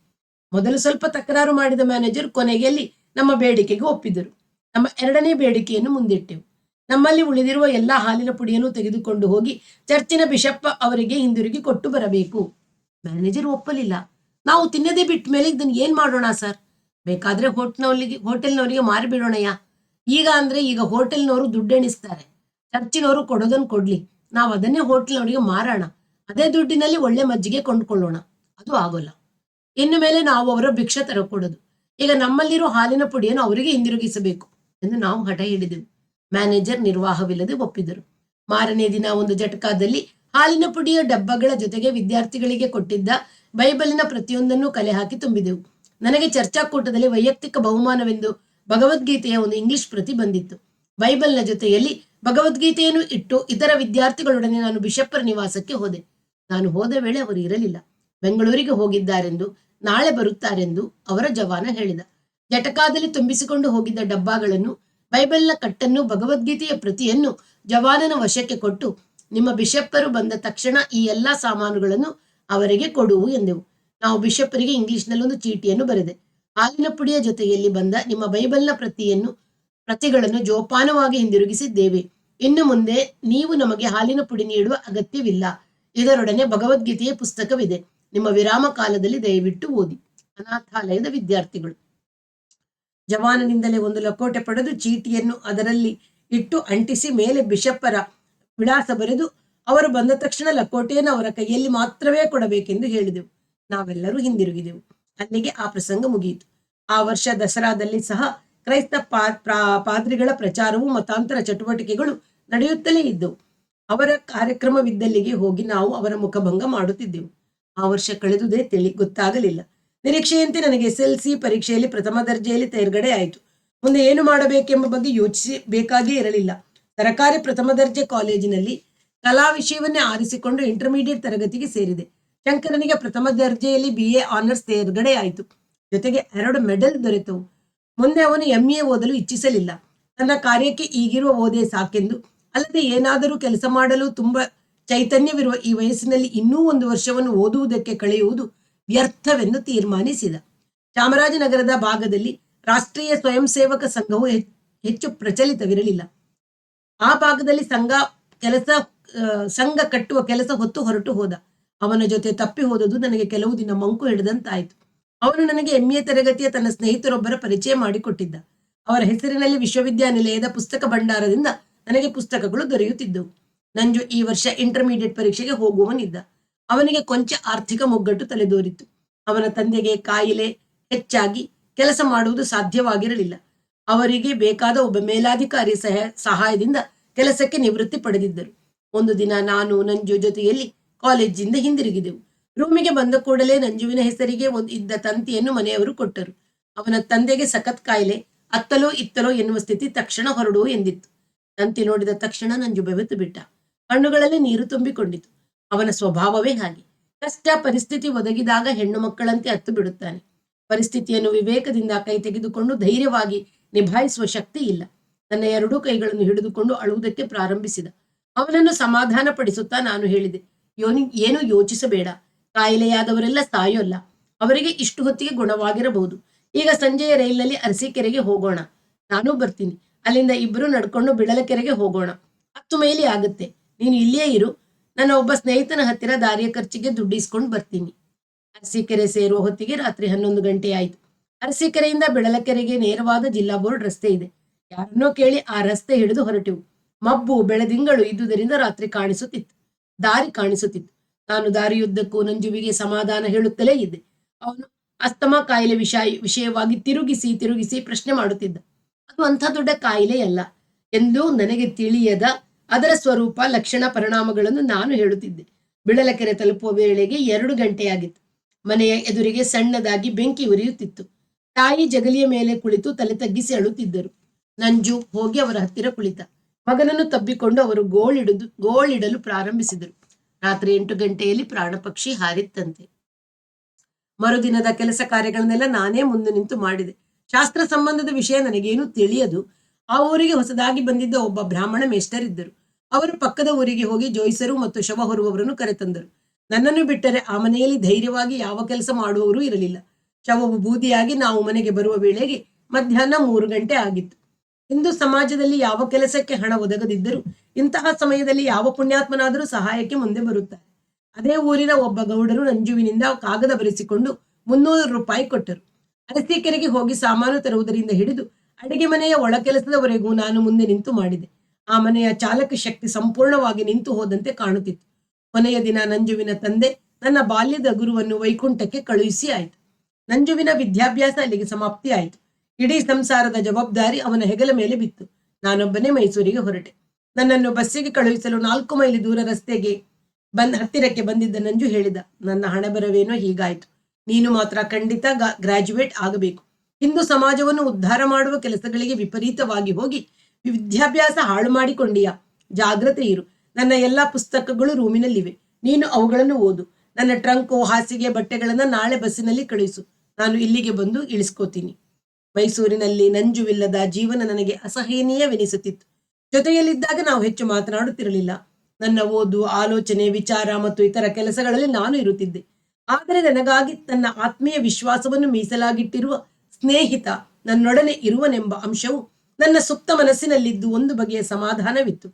ಮೊದಲು ಸ್ವಲ್ಪ ತಕರಾರು ಮಾಡಿದ ಮ್ಯಾನೇಜರ್ ಕೊನೆಯಲ್ಲಿ ನಮ್ಮ ಬೇಡಿಕೆಗೆ ಒಪ್ಪಿದರು. ನಮ್ಮ 2ನೇ ಬೇಡಿಕೆಯನ್ನು ಮುಂದಿಟ್ಟೆವು. ನಮ್ಮಲ್ಲಿ ಉಳಿದಿರುವ ಎಲ್ಲ ಹಾಲಿನ ಪುಡಿಯನ್ನು ತೆಗೆದುಕೊಂಡು ಹೋಗಿ ಚರ್ಚಿನ ಬಿಷಪ್ ಅವರಿಗೆ ಹಿಂದಿರುಗಿ ಕೊಟ್ಟು ಬರಬೇಕು. ಮ್ಯಾನೇಜರ್ ಒಪ್ಪಲಿಲ್ಲ. ನಾವು ತಿನ್ನದೇ ಬಿಟ್ಟ ಮೇಲೆ ಇದನ್ನು ಏನ್ ಮಾಡೋಣ ಸರ್? ಬೇಕಾದ್ರೆ ಹೋಟೆಲ್ನವರಿಗೆ ಮಾರಿಬಿಡೋಣಯ್ಯ. ಈಗ ಹೋಟೆಲ್ನವರು ದುಡ್ಡೆಣಿಸ್ತಾರೆ, ಚರ್ಚಿನವರು ಕೊಡೋದನ್ನು ಕೊಡ್ಲಿ, ನಾವು ಅದನ್ನೇ ಹೋಟೆಲ್ನವರಿಗೆ ಮಾರೋಣ, ಅದೇ ದುಡ್ಡಿನಲ್ಲಿ ಒಳ್ಳೆ ಮಜ್ಜಿಗೆ ಕೊಂಡ್ಕೊಳ್ಳೋಣ. ಅದು ಆಗೋಲ್ಲ. ಇನ್ನು ಮೇಲೆ ನಾವು ಅವರ ಭಿಕ್ಷೆ ತರಕೊಡೋದು. ಈಗ ನಮ್ಮಲ್ಲಿರೋ ಹಾಲಿನ ಪುಡಿಯನ್ನು ಅವರಿಗೆ ಹಿಂದಿರುಗಿಸಬೇಕು ಎಂದು ನಾವು ಹಠ ಹಿಡಿದೆವು. ಮ್ಯಾನೇಜರ್ ನಿರ್ವಾಹವಿಲ್ಲದೆ ಒಪ್ಪಿದರು. ಮಾರನೇ ದಿನ ಒಂದು ಜಟಕಾದಲ್ಲಿ ಹಾಲಿನ ಪುಡಿಯ ಡಬ್ಬಗಳ ಜೊತೆಗೆ ವಿದ್ಯಾರ್ಥಿಗಳಿಗೆ ಕೊಟ್ಟಿದ್ದ ಬೈಬಲಿನ ಪ್ರತಿಯೊಂದನ್ನು ಕಲೆ ಹಾಕಿ ತುಂಬಿದೆವು. ನನಗೆ ಚರ್ಚಾಕೂಟದಲ್ಲಿ ವೈಯಕ್ತಿಕ ಬಹುಮಾನವೆಂದು ಭಗವದ್ಗೀತೆಯ ಒಂದು ಇಂಗ್ಲಿಷ್ ಪ್ರತಿ ಬಂದಿತ್ತು. ಬೈಬಲ್ನ ಜೊತೆಯಲ್ಲಿ ಭಗವದ್ಗೀತೆಯನ್ನು ಇಟ್ಟು ಇತರ ವಿದ್ಯಾರ್ಥಿಗಳೊಡನೆ ನಾನು ಬಿಷಪ್ಪರ ನಿವಾಸಕ್ಕೆ ಹೋದೆ. ನಾನು ಹೋದ ವೇಳೆ ಅವರು ಇರಲಿಲ್ಲ. ಬೆಂಗಳೂರಿಗೆ ಹೋಗಿದ್ದಾರೆಂದು, ನಾಳೆ ಬರುತ್ತಾರೆಂದು ಅವರ ಜವಾನ ಹೇಳಿದ. ಜಟಕಾದಲ್ಲಿ ತುಂಬಿಸಿಕೊಂಡು ಹೋಗಿದ್ದ ಡಬ್ಬಗಳನ್ನು, ಬೈಬಲ್ನ ಕಟ್ಟನ್ನು, ಭಗವದ್ಗೀತೆಯ ಪ್ರತಿಯನ್ನು ಜವಾನನ ವಶಕ್ಕೆ ಕೊಟ್ಟು, ನಿಮ್ಮ ಬಿಷಪ್ಪರು ಬಂದ ತಕ್ಷಣ ಈ ಎಲ್ಲಾ ಸಾಮಾನುಗಳನ್ನು ಅವರಿಗೆ ಕೊಡುವು ಎಂದೆವು. ನಾವು ಬಿಷಪ್ಪರಿಗೆ ಇಂಗ್ಲಿಷ್ನಲ್ಲೊಂದು ಚೀಟಿಯನ್ನು ಬರೆದೆ. ಹಾಲಿನ ಪುಡಿಯ ಜೊತೆಯಲ್ಲಿ ಬಂದ ನಿಮ್ಮ ಬೈಬಲ್ನ ಪ್ರತಿಗಳನ್ನು ಜೋಪಾನವಾಗಿ ಹಿಂದಿರುಗಿಸಿದ್ದೇವೆ. ಇನ್ನು ಮುಂದೆ ನೀವು ನಮಗೆ ಹಾಲಿನ ಪುಡಿ ನೀಡುವ ಅಗತ್ಯವಿಲ್ಲ. ಇದರೊಡನೆ ಭಗವದ್ಗೀತೆಯ ಪುಸ್ತಕವಿದೆ. ನಿಮ್ಮ ವಿರಾಮ ಕಾಲದಲ್ಲಿ ದಯವಿಟ್ಟು ಓದಿ. ಅನಾಥಾಲಯದ ವಿದ್ಯಾರ್ಥಿಗಳು. ಜವಾನನಿಂದಲೇ ಒಂದು ಲಕೋಟೆ ಪಡೆದು ಚೀಟಿಯನ್ನು ಅದರಲ್ಲಿ ಇಟ್ಟು ಅಂಟಿಸಿ ಮೇಲೆ ಬಿಷಪ್ಪರ ವಿಳಾಸ ಬರೆದು ಅವರು ಬಂದ ತಕ್ಷಣ ಲಕೋಟೆಯನ್ನು ಅವರ ಕೈಯಲ್ಲಿ ಮಾತ್ರವೇ ಕೊಡಬೇಕೆಂದು ಹೇಳಿದೆವು. ನಾವೆಲ್ಲರೂ ಹಿಂದಿರುಗಿದೆವು. ಅಲ್ಲಿಗೆ ಆ ಪ್ರಸಂಗ ಮುಗಿಯಿತು. ಆ ವರ್ಷ ದಸರಾದಲ್ಲಿ ಸಹ ಕ್ರೈಸ್ತ ಪಾದ್ರಿಗಳ ಪ್ರಚಾರವು ಮತಾಂತರ ಚಟುವಟಿಕೆಗಳು ನಡೆಯುತ್ತಲೇ ಇದ್ದವು. ಅವರ ಕಾರ್ಯಕ್ರಮವಿದ್ದಲ್ಲಿಗೆ ಹೋಗಿ ನಾವು ಅವರ ಮುಖಭಂಗ ಮಾಡುತ್ತಿದ್ದೆವು. ಆ ವರ್ಷ ಕಳೆದುದೇ ಗೊತ್ತಾಗಲಿಲ್ಲ. ನಿರೀಕ್ಷೆಯಂತೆ ನನಗೆ SLC ಪರೀಕ್ಷೆಯಲ್ಲಿ ಪ್ರಥಮ ದರ್ಜೆಯಲ್ಲಿ ತೇರ್ಗಡೆ ಆಯಿತು. ಮುಂದೆ ಏನು ಮಾಡಬೇಕೆಂಬ ಬಗ್ಗೆ ಯೋಚಿಸಬೇಕಾಗೇ ಇರಲಿಲ್ಲ. ಸರಕಾರಿ ಪ್ರಥಮ ದರ್ಜೆ ಕಾಲೇಜಿನಲ್ಲಿ ಕಲಾ ವಿಷಯವನ್ನೇ ಆರಿಸಿಕೊಂಡು ಇಂಟರ್ಮೀಡಿಯೇಟ್ ತರಗತಿಗೆ ಸೇರಿದೆ. ಶಂಕರನಿಗೆ ಪ್ರಥಮ ದರ್ಜೆಯಲ್ಲಿ BA ಆನರ್ಸ್ ತೇರ್ಗಡೆ ಆಯಿತು. ಜೊತೆಗೆ 2 ಮೆಡಲ್ ದೊರೆತವು. ಮುಂದೆ ಅವನು MA ಓದಲು ಇಚ್ಛಿಸಲಿಲ್ಲ. ತನ್ನ ಕಾರ್ಯಕ್ಕೆ ಈಗಿರುವ ಓದೇ ಸಾಕೆಂದು, ಅಲ್ಲದೆ ಏನಾದರೂ ಕೆಲಸ ಮಾಡಲು ತುಂಬಾ ಚೈತನ್ಯವಿರುವ ಈ ವಯಸ್ಸಿನಲ್ಲಿ ಇನ್ನೂ 1 ವರ್ಷವನ್ನು ಓದುವುದಕ್ಕೆ ಕಳೆಯುವುದು ವ್ಯರ್ಥವೆಂದು ತೀರ್ಮಾನಿಸಿದ. ಚಾಮರಾಜನಗರದ ಭಾಗದಲ್ಲಿ ರಾಷ್ಟ್ರೀಯ ಸ್ವಯಂ ಸೇವಕ ಸಂಘವು ಹೆಚ್ಚು ಪ್ರಚಲಿತವಿರಲಿಲ್ಲ. ಆ ಭಾಗದಲ್ಲಿ ಸಂಘ ಕಟ್ಟುವ ಕೆಲಸ ಹೊರಟು ಹೋದ. ಅವನ ಜೊತೆ ತಪ್ಪಿ ಹೋದದು ನನಗೆ ಕೆಲವು ದಿನ ಮಂಕು ಹಿಡಿದಂತಾಯಿತು. ಅವನು ನನಗೆ MA ತರಗತಿಯ ತನ್ನ ಸ್ನೇಹಿತರೊಬ್ಬರ ಪರಿಚಯ ಮಾಡಿಕೊಟ್ಟಿದ್ದ. ಅವರ ಹೆಸರಿನಲ್ಲಿ ವಿಶ್ವವಿದ್ಯಾನಿಲಯದ ಪುಸ್ತಕ ಭಂಡಾರದಿಂದ ನನಗೆ ಪುಸ್ತಕಗಳು ದೊರೆಯುತ್ತಿದ್ದವು. ನಂಜು ಈ ವರ್ಷ ಇಂಟರ್ಮೀಡಿಯೇಟ್ ಪರೀಕ್ಷೆಗೆ ಹೋಗುವವನಿದ್ದ. ಅವನಿಗೆ ಕೊಂಚ ಆರ್ಥಿಕ ಮುಗ್ಗಟ್ಟು ತಲೆದೋರಿತ್ತು. ಅವನ ತಂದೆಗೆ ಕಾಯಿಲೆ ಹೆಚ್ಚಾಗಿ ಕೆಲಸ ಮಾಡುವುದು ಸಾಧ್ಯವಾಗಿರಲಿಲ್ಲ. ಅವರಿಗೆ ಬೇಕಾದ ಒಬ್ಬ ಮೇಲಾಧಿಕಾರಿ ಸಹಾಯದಿಂದ ಕೆಲಸಕ್ಕೆ ನಿವೃತ್ತಿ ಪಡೆದಿದ್ದರು. ಒಂದು ದಿನ ನಾನು ನಂಜು ಜೊತೆಯಲ್ಲಿ ಕಾಲೇಜಿಂದ ಹಿಂದಿರುಗಿದೆವು. ರೂಮಿಗೆ ಬಂದ ಕೂಡಲೇ ನಂಜುವಿನ ಹೆಸರಿಗೆ ಇದ್ದ ತಂತಿಯನ್ನು ಮನೆಯವರು ಕೊಟ್ಟರು. ಅವನ ತಂದೆಗೆ ಸಖತ್ ಕಾಯಿಲೆ, ಅತ್ತಲೋ ಇತ್ತಲೋ ಎನ್ನುವ ಸ್ಥಿತಿ, ತಕ್ಷಣ ಹೊರಡುವು ಎಂದಿತ್ತು. ತಂತಿ ನೋಡಿದ ತಕ್ಷಣ ನಂಜು ಬೆವೆತು ಬಿಟ್ಟ. ಕಣ್ಣುಗಳಲ್ಲಿ ನೀರು ತುಂಬಿಕೊಂಡಿತು. ಅವನ ಸ್ವಭಾವವೇ ಹಾಗೆ. ಕಷ್ಟ ಪರಿಸ್ಥಿತಿ ಒದಗಿದಾಗ ಹೆಣ್ಣು ಮಕ್ಕಳಂತೆ ಹತ್ತು ಬಿಡುತ್ತಾನೆ. ಪರಿಸ್ಥಿತಿಯನ್ನು ವಿವೇಕದಿಂದ ಕೈ ತೆಗೆದುಕೊಂಡು ಧೈರ್ಯವಾಗಿ ನಿಭಾಯಿಸುವ ಶಕ್ತಿ ಇಲ್ಲ. ತನ್ನ 2 ಕೈಗಳನ್ನು ಹಿಡಿದುಕೊಂಡು ಅಳುವುದಕ್ಕೆ ಪ್ರಾರಂಭಿಸಿದ. ಅವನನ್ನು ಸಮಾಧಾನ ಪಡಿಸುತ್ತಾ ನಾನು ಹೇಳಿದೆ, ಏನು ಯೋಚಿಸಬೇಡ. ಕಾಯಿಲೆಯಾದವರೆಲ್ಲ ಸಾಯೋಲ್ಲ. ಅವರಿಗೆ ಇಷ್ಟು ಹೊತ್ತಿಗೆ ಗುಣವಾಗಿರಬಹುದು. ಈಗ ಸಂಜೆಯ ರೈಲಿನಲ್ಲಿ ಅರಸೀಕೆರೆಗೆ ಹೋಗೋಣ. ನಾನೂ ಬರ್ತೀನಿ. ಅಲ್ಲಿಂದ ಇಬ್ಬರು ನಡ್ಕೊಂಡು ಬಿಳಲಕೆರೆಗೆ ಹೋಗೋಣ. 10 ಮೈಲಿ ಆಗುತ್ತೆ. ನೀನು ಇಲ್ಲಿಯೇ ಇರು. ನನ್ನ ಒಬ್ಬ ಸ್ನೇಹಿತನ ಹತ್ತಿರ ದಾರಿಯ ಖರ್ಚಿಗೆ ದುಡ್ಡಿಸ್ಕೊಂಡು ಬರ್ತೀನಿ. ಅರಸೀಕೆರೆ ಸೇರುವ ಹೊತ್ತಿಗೆ ರಾತ್ರಿ 11 ಗಂಟೆ ಆಯಿತು. ಅರಸೀಕೆರೆಯಿಂದ ಬಿಳಲಕೆರೆಗೆ ನೇರವಾದ ಜಿಲ್ಲಾ ಬೋರ್ಡ್ ರಸ್ತೆ ಇದೆ. ಯಾರನ್ನೋ ಕೇಳಿ ಆ ರಸ್ತೆ ಹಿಡಿದು ಹೊರಟೆವು. ಮಬ್ಬು ಬೆಳದಿಂಗಳು ಇದ್ದುದರಿಂದ ದಾರಿ ಕಾಣಿಸುತ್ತಿತ್ತು. ನಾನು ದಾರಿಯುದ್ದಕ್ಕೂ ನಂಜುವಿಗೆ ಸಮಾಧಾನ ಹೇಳುತ್ತಲೇ ಇದ್ದೆ. ಅವನು ಅಸ್ತಮಾ ಕಾಯಿಲೆ ವಿಷಯವಾಗಿ ತಿರುಗಿಸಿ ಪ್ರಶ್ನೆ ಮಾಡುತ್ತಿದ್ದ. ಅದು ಅಂಥ ದೊಡ್ಡ ಕಾಯಿಲೆಯಲ್ಲ ಎಂದು ನನಗೆ ತಿಳಿಯದ ಅದರ ಸ್ವರೂಪ, ಲಕ್ಷಣ, ಪರಿಣಾಮಗಳನ್ನು ನಾನು ಹೇಳುತ್ತಿದ್ದೆ. ಬಿಳಲಕೆರೆ ತಲುಪುವ ವೇಳೆಗೆ 2 ಗಂಟೆಯಾಗಿತ್ತು. ಮನೆಯ ಎದುರಿಗೆ ಸಣ್ಣದಾಗಿ ಬೆಂಕಿ ಉರಿಯುತ್ತಿತ್ತು. ತಾಯಿ ಜಗಲಿಯ ಮೇಲೆ ಕುಳಿತು ತಲೆ ತಗ್ಗಿಸಿ ಅಳುತ್ತಿದ್ದರು. ನಂಜು ಹೋಗಿ ಅವರ ಹತ್ತಿರ ಕುಳಿತ. ಮಗನನ್ನು ತಬ್ಬಿಕೊಂಡು ಅವರು ಗೋಳಿಡಲು ಪ್ರಾರಂಭಿಸಿದರು. ರಾತ್ರಿ 8 ಗಂಟೆಯಲ್ಲಿ ಪ್ರಾಣ ಪಕ್ಷಿ ಹಾರಿತ್ತಂತೆ. ಮರುದಿನದ ಕೆಲಸ ಕಾರ್ಯಗಳನ್ನೆಲ್ಲ ನಾನೇ ಮುಂದೆ ನಿಂತು ಮಾಡಿದೆ. ಶಾಸ್ತ್ರ ಸಂಬಂಧದ ವಿಷಯ ನನಗೇನು ತಿಳಿಯದು. ಆ ಊರಿಗೆ ಹೊಸದಾಗಿ ಬಂದಿದ್ದ ಒಬ್ಬ ಬ್ರಾಹ್ಮಣ ಮೇಷ್ಟರ್ ಇದ್ದರು. ಅವರು ಪಕ್ಕದ ಊರಿಗೆ ಹೋಗಿ ಜೋಯಿಸರು ಮತ್ತು ಶವ ಹೊರುವವರನ್ನು ಕರೆತಂದರು. ನನ್ನನ್ನು ಬಿಟ್ಟರೆ ಆ ಮನೆಯಲ್ಲಿ ಧೈರ್ಯವಾಗಿ ಯಾವ ಕೆಲಸ ಮಾಡುವವರು ಇರಲಿಲ್ಲ. ಶವವು ಬೂದಿಯಾಗಿ ನಾವು ಮನೆಗೆ ಬರುವ ವೇಳೆಗೆ ಮಧ್ಯಾಹ್ನ 3 ಗಂಟೆ ಆಗಿತ್ತು. ಹಿಂದೂ ಸಮಾಜದಲ್ಲಿ ಯಾವ ಕೆಲಸಕ್ಕೆ ಹಣ ಒದಗದಿದ್ದರೂ ಇಂತಹ ಸಮಯದಲ್ಲಿ ಯಾವ ಪುಣ್ಯಾತ್ಮನಾದರೂ ಸಹಾಯಕ್ಕೆ ಮುಂದೆ ಬರುತ್ತಾರೆ. ಅದೇ ಊರಿನ ಒಬ್ಬ ಗೌಡರು ನಂಜುವಿನಿಂದ ಕಾಗದ ಬರೆಸಿಕೊಂಡು 300 ರೂಪಾಯಿ ಕೊಟ್ಟರು. ಅರಸೀಕೆರೆಗೆ ಹೋಗಿ ಸಾಮಾನು ತರುವುದರಿಂದ ಹಿಡಿದು ಅಡಿಗೆ ಮನೆಯ ಒಳ ಕೆಲಸದವರೆಗೂ ನಾನು ಮುಂದೆ ನಿಂತು ಮಾಡಿದೆ. ಆ ಮನೆಯ ಚಾಲಕ ಶಕ್ತಿ ಸಂಪೂರ್ಣವಾಗಿ ನಿಂತು ಹೋದಂತೆ ಕಾಣುತ್ತಿತ್ತು. ಕೊನೆಯ ದಿನ ನಂಜುವಿನ ತಂದೆ ನನ್ನ ಬಾಲ್ಯದ ಗುರುವನ್ನು ವೈಕುಂಠಕ್ಕೆ ಕಳುಹಿಸಿ ಆಯಿತು. ನಂಜುವಿನ ವಿದ್ಯಾಭ್ಯಾಸ ಅಲ್ಲಿಗೆ ಸಮಾಪ್ತಿ ಆಯಿತು. ಇಡೀ ಸಂಸಾರದ ಜವಾಬ್ದಾರಿ ಅವನ ಹೆಗಲ ಮೇಲೆ ಬಿತ್ತು. ನಾನೊಬ್ಬನೇ ಮೈಸೂರಿಗೆ ಹೊರಟೆ. ನನ್ನನ್ನು ಬಸ್ಸಿಗೆ ಕಳುಹಿಸಲು 4 ಮೈಲಿ ದೂರ ರಸ್ತೆಗೆ ಹತ್ತಿರಕ್ಕೆ ಬಂದಿದ್ದ ನಂಜು ಹೇಳಿದ, ನನ್ನ ಹಣೆಬರವೇನೋ ಹೀಗಾಯಿತು. ನೀನು ಮಾತ್ರ ಖಂಡಿತ ಗ್ರಾಜ್ಯುಯೇಟ್ ಆಗಬೇಕು. ಹಿಂದೂ ಸಮಾಜವನ್ನು ಉದ್ಧಾರ ಮಾಡುವ ಕೆಲಸಗಳಿಗೆ ವಿಪರೀತವಾಗಿ ಹೋಗಿ ವಿದ್ಯಾಭ್ಯಾಸ ಹಾಳು ಮಾಡಿಕೊಂಡೀಯ. ಜಾಗ್ರತೆ ಇರು. ನನ್ನ ಎಲ್ಲಾ ಪುಸ್ತಕಗಳು ರೂಮಿನಲ್ಲಿವೆ. ನೀನು ಅವುಗಳನ್ನು ಓದು. ನನ್ನ ಟ್ರಂಕು, ಹಾಸಿಗೆ, ಬಟ್ಟೆಗಳನ್ನು ನಾಳೆ ಬಸ್ಸಿನಲ್ಲಿ ಕಳುಹಿಸು. ನಾನು ಇಲ್ಲಿಗೆ ಬಂದು ಇಳಿಸ್ಕೋತೀನಿ. ಮೈಸೂರಿನಲ್ಲಿ ನಂಜುವಿಲ್ಲದ ಜೀವನ ನನಗೆ ಅಸಹನೀಯವೆನಿಸುತ್ತಿತ್ತು. ಜೊತೆಯಲ್ಲಿದ್ದಾಗ ನಾವು ಹೆಚ್ಚು ಮಾತನಾಡುತ್ತಿರಲಿಲ್ಲ. ನನ್ನ ಓದು, ಆಲೋಚನೆ, ವಿಚಾರ ಮತ್ತು ಇತರ ಕೆಲಸಗಳಲ್ಲಿ ನಾನು ಇರುತ್ತಿದ್ದೆ. ಆದರೆ ನನಗಾಗಿ ತನ್ನ ಆತ್ಮೀಯ ವಿಶ್ವಾಸವನ್ನು ಮೀಸಲಾಗಿಟ್ಟಿರುವ ಸ್ನೇಹಿತ ನನ್ನೊಡನೆ ಇರುವನೆಂಬ ಅಂಶವು ನನ್ನ ಸುಪ್ತ ಮನಸ್ಸಿನಲ್ಲಿದ್ದು ಒಂದು ಬಗೆಯ ಸಮಾಧಾನವಿತ್ತು.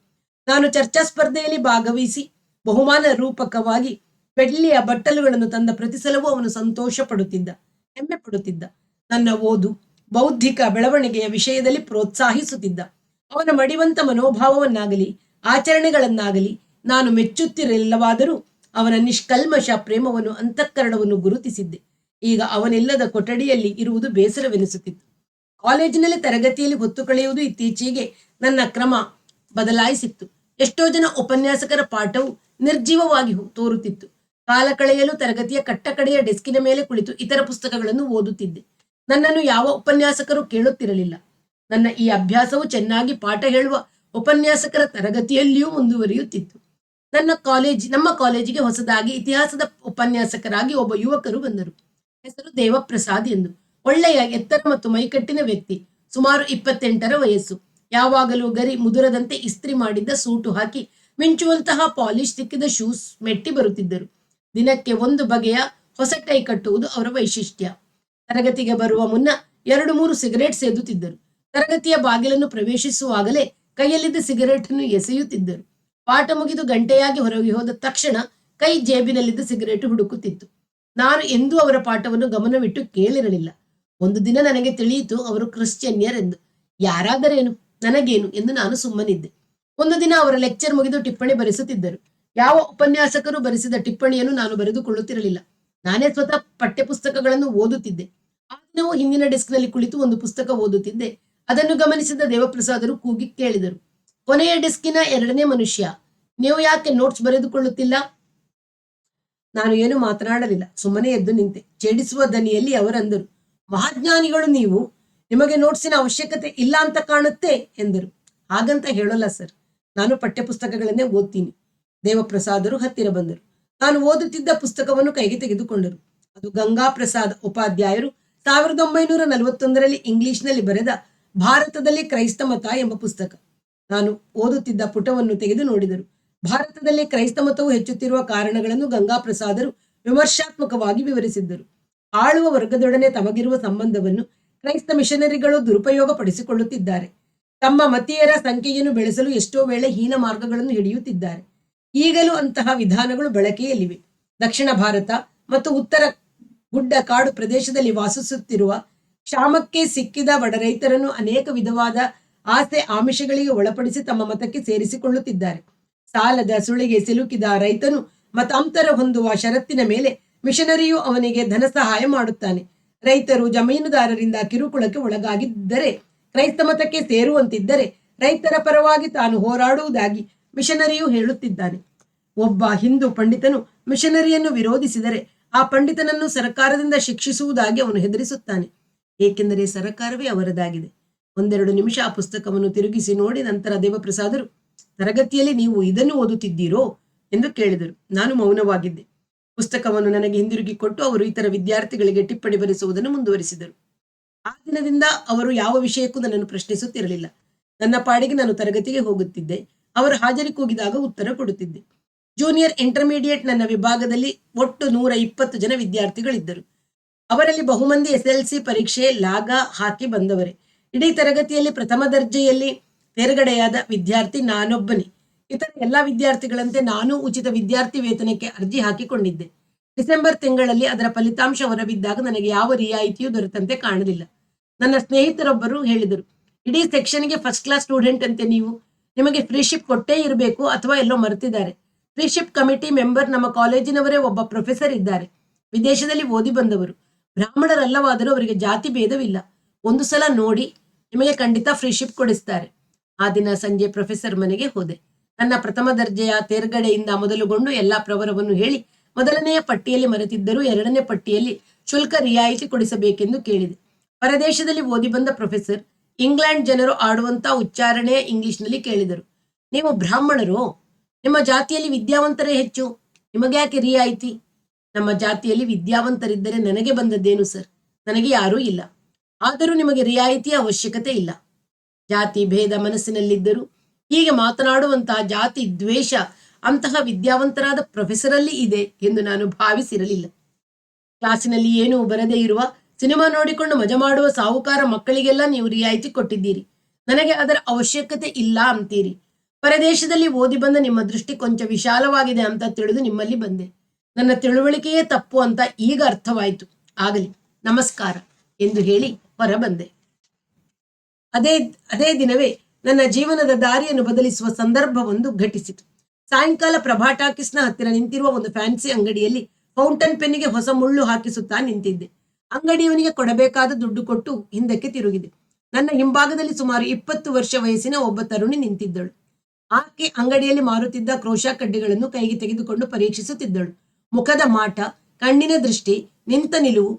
ನಾನು ಚರ್ಚಾ ಸ್ಪರ್ಧೆಯಲ್ಲಿ ಭಾಗವಹಿಸಿ ಬಹುಮಾನ ರೂಪಕವಾಗಿ ಬೆಳ್ಳಿಯ ಬಟ್ಟಲುಗಳನ್ನು ತಂದ ಪ್ರತಿ ಸಲವೂ ಅವನು ಸಂತೋಷ ಪಡುತ್ತಿದ್ದ, ಹೆಮ್ಮೆ ಪಡುತ್ತಿದ್ದ. ನನ್ನ ಓದು, ಬೌದ್ಧಿಕ ಬೆಳವಣಿಗೆಯ ವಿಷಯದಲ್ಲಿ ಪ್ರೋತ್ಸಾಹಿಸುತ್ತಿದ್ದ. ಅವನ ಮಡಿವಂತ ಮನೋಭಾವವನ್ನಾಗಲಿ ಆಚರಣೆಗಳನ್ನಾಗಲಿ ನಾನು ಮೆಚ್ಚುತ್ತಿರಲಿಲ್ಲವಾದರೂ ಅವನ ನಿಷ್ಕಲ್ಮಶ ಪ್ರೇಮವನ್ನು, ಅಂತಃಕರಣವನ್ನು ಗುರುತಿಸಿದ್ದೆ. ಈಗ ಅವನಿಲ್ಲದ ಕೊಠಡಿಯಲ್ಲಿ ಇರುವುದು ಬೇಸರವೆನಿಸುತ್ತಿತ್ತು. ಕಾಲೇಜಿನಲ್ಲಿ ತರಗತಿಯಲ್ಲಿ ಹೊತ್ತು ಕಳೆಯುವುದು ಇತ್ತೀಚೆಗೆ ನನ್ನ ಕ್ರಮ ಬದಲಾಯಿಸಿತ್ತು. ಎಷ್ಟೋ ಜನ ಉಪನ್ಯಾಸಕರ ಪಾಠವು ನಿರ್ಜೀವವಾಗಿ ತೋರುತ್ತಿತ್ತು. ಕಾಲ ಕಳೆಯಲು ತರಗತಿಯ ಕಟ್ಟಕಡೆಯ ಡೆಸ್ಕಿನ ಮೇಲೆ ಕುಳಿತು ಇತರ ಪುಸ್ತಕಗಳನ್ನು ಓದುತ್ತಿದ್ದೆ. ನನ್ನನ್ನು ಯಾವ ಉಪನ್ಯಾಸಕರು ಕೇಳುತ್ತಿರಲಿಲ್ಲ. ನನ್ನ ಈ ಅಭ್ಯಾಸವು ಚೆನ್ನಾಗಿ ಪಾಠ ಹೇಳುವ ಉಪನ್ಯಾಸಕರ ತರಗತಿಯಲ್ಲಿಯೂ ಮುಂದುವರಿಯುತ್ತಿತ್ತು. ನಮ್ಮ ಕಾಲೇಜಿಗೆ ಹೊಸದಾಗಿ ಇತಿಹಾಸದ ಉಪನ್ಯಾಸಕರಾಗಿ ಒಬ್ಬ ಯುವಕರು ಬಂದರು. ಹೆಸರು ದೇವಪ್ರಸಾದ್ ಎಂದು. ಒಳ್ಳೆಯ ಎತ್ತರ ಮತ್ತು ಮೈಕಟ್ಟಿನ ವ್ಯಕ್ತಿ. ಸುಮಾರು 28ರ ವಯಸ್ಸು. ಯಾವಾಗಲೂ ಗರಿ ಮುದುರದಂತೆ ಇಸ್ತ್ರಿ ಮಾಡಿದ್ದ ಸೂಟು ಹಾಕಿ ಮಿಂಚುವಂತಹ ಪಾಲಿಶ್ ಸಿಕ್ಕಿದ ಶೂಸ್ ಮೆಟ್ಟಿ ಬರುತ್ತಿದ್ದರು. ದಿನಕ್ಕೆ ಒಂದು ಬಗೆಯ ಹೊಸ ಟೈ ಕಟ್ಟುವುದು ಅವರ ವೈಶಿಷ್ಟ್ಯ. ತರಗತಿಗೆ ಬರುವ ಮುನ್ನ 2-3 ಸಿಗರೇಟ್ ಸೇದುತ್ತಿದ್ದರು. ತರಗತಿಯ ಬಾಗಿಲನ್ನು ಪ್ರವೇಶಿಸುವಾಗಲೇ ಕೈಯಲ್ಲಿದ್ದ ಸಿಗರೇಟ್ ಅನ್ನು ಎಸೆಯುತ್ತಿದ್ದರು. ಪಾಠ ಮುಗಿದು ಗಂಟೆಯಾಗಿ ಹೊರಗೆ ಹೋದ ತಕ್ಷಣ ಕೈ ಜೇಬಿನಲ್ಲಿದ್ದ ಸಿಗರೇಟ್ ಹುಡುಕುತ್ತಿತ್ತು. ನಾನು ಎಂದೂ ಅವರ ಪಾಠವನ್ನು ಗಮನವಿಟ್ಟು ಕೇಳಿರಲಿಲ್ಲ. ಒಂದು ದಿನ ನನಗೆ ತಿಳಿಯಿತು ಅವರು ಕ್ರಿಶ್ಚಿಯನ್ಯರೆಂದು. ಯಾರಾದರೇನು, ನನಗೇನು ಎಂದು ನಾನು ಸುಮ್ಮನಿದ್ದೆ. ಒಂದು ದಿನ ಅವರ ಲೆಕ್ಚರ್ ಮುಗಿದು ಟಿಪ್ಪಣಿ ಬರೆಸುತ್ತಿದ್ದರು. ಯಾವ ಉಪನ್ಯಾಸಕರು ಬರೆಸಿದ ಟಿಪ್ಪಣಿಯನ್ನು ನಾನು ಬರೆದುಕೊಳ್ಳುತ್ತಿರಲಿಲ್ಲ. ನಾನೇ ಸ್ವತಃ ಪಠ್ಯಪುಸ್ತಕಗಳನ್ನು ಓದುತ್ತಿದ್ದೆ. ಆ ದಿನವೂ ಹಿಂದಿನ ಡೆಸ್ಕ್ನಲ್ಲಿ ಕುಳಿತು ಒಂದು ಪುಸ್ತಕ ಓದುತ್ತಿದ್ದೆ. ಅದನ್ನು ಗಮನಿಸಿದ ದೇವಪ್ರಸಾದರು ಕೂಗಿ ಕೇಳಿದರು, ಕೊನೆಯ ಡೆಸ್ಕಿನ 2ನೇ ಮನುಷ್ಯ, ನೀವು ಯಾಕೆ ನೋಟ್ಸ್ ಬರೆದುಕೊಳ್ಳುತ್ತಿಲ್ಲ? ನಾನು ಏನು ಮಾತನಾಡಲಿಲ್ಲ, ಸುಮ್ಮನೆ ಎದ್ದು ನಿಂತೆ. ಛೇಡಿಸುವ ದನಿಯಲ್ಲಿ ಅವರಂದರು, ಮಹಾಜ್ಞಾನಿಗಳು ನೀವು, ನಿಮಗೆ ನೋಟ್ಸಿನ ಅವಶ್ಯಕತೆ ಇಲ್ಲ ಅಂತ ಕಾಣುತ್ತೆ ಎಂದರು. ಹಾಗಂತ ಹೇಳೋಲ್ಲ ಸರ್, ನಾನು ಪಠ್ಯಪುಸ್ತಕಗಳನ್ನೇ ಓದ್ತೀನಿ. ದೇವಪ್ರಸಾದರು ಹತ್ತಿರ ಬಂದರು. ನಾನು ಓದುತ್ತಿದ್ದ ಪುಸ್ತಕವನ್ನು ಕೈಗೆ ತೆಗೆದುಕೊಂಡರು. ಅದು ಗಂಗಾ ಪ್ರಸಾದ್ ಉಪಾಧ್ಯಾಯರು 1941ರಲ್ಲಿ ಇಂಗ್ಲಿಷ್ನಲ್ಲಿ ಬರೆದ ಭಾರತದಲ್ಲಿ ಕ್ರೈಸ್ತ ಮತ ಎಂಬ ಪುಸ್ತಕ. ನಾನು ಓದುತ್ತಿದ್ದ ಪುಟವನ್ನು ತೆಗೆದು ನೋಡಿದರು. ಭಾರತದಲ್ಲಿ ಕ್ರೈಸ್ತ ಮತವು ಹೆಚ್ಚುತ್ತಿರುವ ಕಾರಣಗಳನ್ನು ಗಂಗಾ ಪ್ರಸಾದರು ವಿಮರ್ಶಾತ್ಮಕವಾಗಿ ವಿವರಿಸಿದ್ದರು. ಆಳುವ ವರ್ಗದೊಡನೆ ತಮಗಿರುವ ಸಂಬಂಧವನ್ನು ಕ್ರೈಸ್ತ ಮಿಷನರಿಗಳು ದುರುಪಯೋಗ ಪಡಿಸಿಕೊಳ್ಳುತ್ತಿದ್ದಾರೆ. ತಮ್ಮ ಮತೀಯರ ಸಂಖ್ಯೆಯನ್ನು ಬೆಳೆಸಲು ಎಷ್ಟೋ ವೇಳೆ ಹೀನ ಮಾರ್ಗಗಳನ್ನು ಹಿಡಿಯುತ್ತಿದ್ದಾರೆ. ಈಗಲೂ ಅಂತಹ ವಿಧಾನಗಳು ಬಳಕೆಯಲ್ಲಿವೆ. ದಕ್ಷಿಣ ಭಾರತ ಮತ್ತು ಉತ್ತರ ಗುಡ್ಡ ಕಾಡು ಪ್ರದೇಶದಲ್ಲಿ ವಾಸಿಸುತ್ತಿರುವ ಕ್ಷಾಮಕ್ಕೆ ಸಿಕ್ಕಿದ ಬಡ ರೈತರನ್ನು ಅನೇಕ ವಿಧವಾದ ಆಸೆ ಆಮಿಷಗಳಿಗೆ ಒಳಪಡಿಸಿ ತಮ್ಮ ಮತಕ್ಕೆ ಸೇರಿಸಿಕೊಳ್ಳುತ್ತಿದ್ದಾರೆ. ಸಾಲದ ಸುಳಿಗೆ ಸಿಲುಕಿದ ರೈತನು ಮತಾಂತರ ಹೊಂದುವ ಷರತ್ತಿನ ಮೇಲೆ ಮಿಷನರಿಯು ಅವನಿಗೆ ಧನ ಸಹಾಯ ಮಾಡುತ್ತಾನೆ. ರೈತರು ಜಮೀನುದಾರರಿಂದ ಕಿರುಕುಳಕ್ಕೆ ಒಳಗಾಗಿದ್ದರೆ, ಕ್ರೈಸ್ತ ಮತಕ್ಕೆ ಸೇರುವಂತಿದ್ದರೆ ರೈತರ ಪರವಾಗಿ ತಾನು ಹೋರಾಡುವುದಾಗಿ ಮಿಷನರಿಯು ಹೇಳುತ್ತಿದ್ದಾನೆ. ಒಬ್ಬ ಹಿಂದೂ ಪಂಡಿತನು ಮಿಷನರಿಯನ್ನು ವಿರೋಧಿಸಿದರೆ ಆ ಪಂಡಿತನನ್ನು ಸರ್ಕಾರದಿಂದ ಶಿಕ್ಷಿಸುವುದಾಗಿ ಅವನು ಹೆದರಿಸುತ್ತಾನೆ. ಏಕೆಂದರೆ ಸರ್ಕಾರವೇ ಅವರದಾಗಿದೆ. 1-2 ನಿಮಿಷ ಆ ಪುಸ್ತಕವನ್ನು ತಿರುಗಿಸಿ ನೋಡಿ ನಂತರ ದೇವಪ್ರಸಾದರು, ತರಗತಿಯಲ್ಲಿ ನೀವು ಇದನ್ನು ಓದುತ್ತಿದ್ದೀರೋ ಎಂದು ಕೇಳಿದರು. ನಾನು ಮೌನವಾಗಿದ್ದೆ. ಪುಸ್ತಕವನ್ನು ನನಗೆ ಹಿಂದಿರುಗಿ ಕೊಟ್ಟು ಅವರು ಇತರ ವಿದ್ಯಾರ್ಥಿಗಳಿಗೆ ಟಿಪ್ಪಣಿ ಬರೆಸುವುದನ್ನು ಮುಂದುವರಿಸಿದರು. ಆ ದಿನದಿಂದ ಅವರು ಯಾವ ವಿಷಯಕ್ಕೂ ನನ್ನನ್ನು ಪ್ರಶ್ನಿಸುತ್ತಿರಲಿಲ್ಲ. ನನ್ನ ಪಾಡಿಗೆ ನಾನು ತರಗತಿಗೆ ಹೋಗುತ್ತಿದ್ದೆ. ಅವರು ಹಾಜರಿ ಕೂಗಿದಾಗ ಉತ್ತರ ಕೊಡುತ್ತಿದ್ದೆ. ಜೂನಿಯರ್ ಇಂಟರ್ಮೀಡಿಯೇಟ್ ನನ್ನ ವಿಭಾಗದಲ್ಲಿ ಒಟ್ಟು 120 ಜನ ವಿದ್ಯಾರ್ಥಿಗಳಿದ್ದರು. ಅವರಲ್ಲಿ ಬಹುಮಂದಿ SLC ಪರೀಕ್ಷೆ ಲಾಗ ಹಾಕಿ ಬಂದವರೇ. ಇಡೀ ತರಗತಿಯಲ್ಲಿ ಪ್ರಥಮ ದರ್ಜೆಯಲ್ಲಿ ತೇರ್ಗಡೆಯಾದ ವಿದ್ಯಾರ್ಥಿ ನಾನೊಬ್ಬನೇ. ಇತರ ಎಲ್ಲ ವಿದ್ಯಾರ್ಥಿಗಳಂತೆ ನಾನು ಉಚಿತ ವಿದ್ಯಾರ್ಥಿ ವೇತನಕ್ಕೆ ಅರ್ಜಿ ಹಾಕಿಕೊಂಡಿದ್ದೆ. ಡಿಸೆಂಬರ್ ತಿಂಗಳಲ್ಲಿ ಅದರ ಫಲಿತಾಂಶ ಹೊರಬಿದ್ದಾಗ ನನಗೆ ಯಾವ ರಿಯಾಯಿತಿಯೂ ದೊರೆತಂತೆ ಕಾಣಲಿಲ್ಲ. ನನ್ನ ಸ್ನೇಹಿತರೊಬ್ಬರು ಹೇಳಿದರು, ಇಡೀ ಸೆಕ್ಷನ್ಗೆ ಫಸ್ಟ್ ಕ್ಲಾಸ್ ಸ್ಟೂಡೆಂಟ್ ಅಂತೆ ನೀವು, ನಿಮಗೆ ಫ್ರೀಶಿಪ್ ಕೊಟ್ಟೇ ಇರಬೇಕು ಅಥವಾ ಎಲ್ಲೋ ಮರೆತಿದ್ದಾರೆ. ಫ್ರೀಶಿಪ್ ಕಮಿಟಿ ಮೆಂಬರ್ ನಮ್ಮ ಕಾಲೇಜಿನವರೇ ಒಬ್ಬ ಪ್ರೊಫೆಸರ್ ಇದ್ದಾರೆ. ವಿದೇಶದಲ್ಲಿ ಓದಿ ಬಂದವರು. ಬ್ರಾಹ್ಮಣರಲ್ಲವಾದರೂ ಅವರಿಗೆ ಜಾತಿ ಭೇದವಿಲ್ಲ. ಒಂದು ಸಲ ನೋಡಿ, ನಿಮಗೆ ಖಂಡಿತ ಫ್ರೀಶಿಪ್ ಕೊಡಿಸ್ತಾರೆ. ಆ ದಿನ ಸಂಜೆ ಪ್ರೊಫೆಸರ್ ಮನೆಗೆ ಹೋದೆ. ನನ್ನ ಪ್ರಥಮ ದರ್ಜೆಯ ತೇರ್ಗಡೆಯಿಂದ ಮೊದಲುಗೊಂಡು ಎಲ್ಲಾ ಪ್ರವರವನ್ನು ಹೇಳಿ ಮೊದಲನೆಯ ಪಟ್ಟಿಯಲ್ಲಿ ಮರೆತಿದ್ದರೂ 2ನೇ ಪಟ್ಟಿಯಲ್ಲಿ ಶುಲ್ಕ ರಿಯಾಯಿತಿ ಕೊಡಿಸಬೇಕೆಂದು ಕೇಳಿದೆ. ಪರದೇಶದಲ್ಲಿ ಓದಿ ಬಂದ ಪ್ರೊಫೆಸರ್ ಇಂಗ್ಲೆಂಡ್ ಜನರು ಆಡುವಂತ ಉಚ್ಚಾರಣೆಯ ಇಂಗ್ಲಿಷ್ನಲ್ಲಿ ಕೇಳಿದರು, ನೀವು ಬ್ರಾಹ್ಮಣರು? ನಿಮ್ಮ ಜಾತಿಯಲ್ಲಿ ವಿದ್ಯಾವಂತರೇ ಹೆಚ್ಚು. ನಿಮಗೆ ಯಾಕೆ ರಿಯಾಯಿತಿ? ನಮ್ಮ ಜಾತಿಯಲ್ಲಿ ವಿದ್ಯಾವಂತರಿದ್ದರೆ ನನಗೆ ಬಂದದ್ದೇನು ಸರ್? ನನಗೆ ಯಾರೂ ಇಲ್ಲ. ಆದರೂ ನಿಮಗೆ ರಿಯಾಯಿತಿಯ ಅವಶ್ಯಕತೆ ಇಲ್ಲ. ಜಾತಿ ಭೇದ ಮನಸ್ಸಿನಲ್ಲಿದ್ದರೂ ಹೀಗೆ ಮಾತನಾಡುವಂತಹ ಜಾತಿ ದ್ವೇಷ ಅಂತಹ ವಿದ್ಯಾವಂತರಾದ ಪ್ರೊಫೆಸರಲ್ಲಿ ಇದೆ ಎಂದು ನಾನು ಭಾವಿಸಿರಲಿಲ್ಲ. ಕ್ಲಾಸಿನಲ್ಲಿ ಏನೂ ಬರದೇ ಇರುವ, ಸಿನಿಮಾ ನೋಡಿಕೊಂಡು ಮಜಾ ಮಾಡುವ ಸಾಹುಕಾರ ಮಕ್ಕಳಿಗೆಲ್ಲ ನೀವು ರಿಯಾಯಿತಿ ಕೊಟ್ಟಿದ್ದೀರಿ. ನನಗೆ ಅದರ ಅವಶ್ಯಕತೆ ಇಲ್ಲ ಅಂತೀರಿ. ಪರದೇಶದಲ್ಲಿ ಓದಿ ಬಂದ ನಿಮ್ಮ ದೃಷ್ಟಿ ಕೊಂಚ ವಿಶಾಲವಾಗಿದೆ ಅಂತ ತಿಳಿದು ನಿಮ್ಮಲ್ಲಿ ಬಂದೆ. ನನ್ನ ತಿಳುವಳಿಕೆಯೇ ತಪ್ಪು ಅಂತ ಈಗ ಅರ್ಥವಾಯಿತು. ಆಗಲಿ, ನಮಸ್ಕಾರ ಎಂದು ಹೇಳಿ ಹೊರಬಂದೆ. ಅದೇ ಅದೇ ದಿನವೇ ನನ್ನ ಜೀವನದ ದಾರಿಯನ್ನು ಬದಲಿಸುವ ಸಂದರ್ಭವೊಂದು ಘಟಿಸಿತು. ಸಾಯಂಕಾಲ ಪ್ರಭಾ ಟಾಕೀಸ್ನ ಹತ್ತಿರ ನಿಂತಿರುವ ಒಂದು ಫ್ಯಾನ್ಸಿ ಅಂಗಡಿಯಲ್ಲಿ ಫೌಂಟನ್ ಪೆನ್ನಿಗೆ ಹೊಸ ಮುಳ್ಳು ಹಾಕಿಸುತ್ತಾ ನಿಂತಿದ್ದೆ. ಅಂಗಡಿಯವನಿಗೆ ಕೊಡಬೇಕಾದ ದುಡ್ಡು ಕೊಟ್ಟು ಹಿಂದಕ್ಕೆ ತಿರುಗಿದೆ. ನನ್ನ ಹಿಂಭಾಗದಲ್ಲಿ ಸುಮಾರು 20 ವರ್ಷ ವಯಸ್ಸಿನ ಒಬ್ಬ ತರುಣಿ ನಿಂತಿದ್ದಳು. ಆಕೆ ಅಂಗಡಿಯಲ್ಲಿ ಮಾರುತ್ತಿದ್ದ ಕ್ರೋಶಾ ಕಡ್ಡಿಗಳನ್ನು ಕೈಗೆ ತೆಗೆದುಕೊಂಡು ಪರೀಕ್ಷಿಸುತ್ತಿದ್ದಳು. ಮುಖದ ಮಾಟ, ಕಣ್ಣಿನ ದೃಷ್ಟಿ, ನಿಂತ ನಿಲುವು,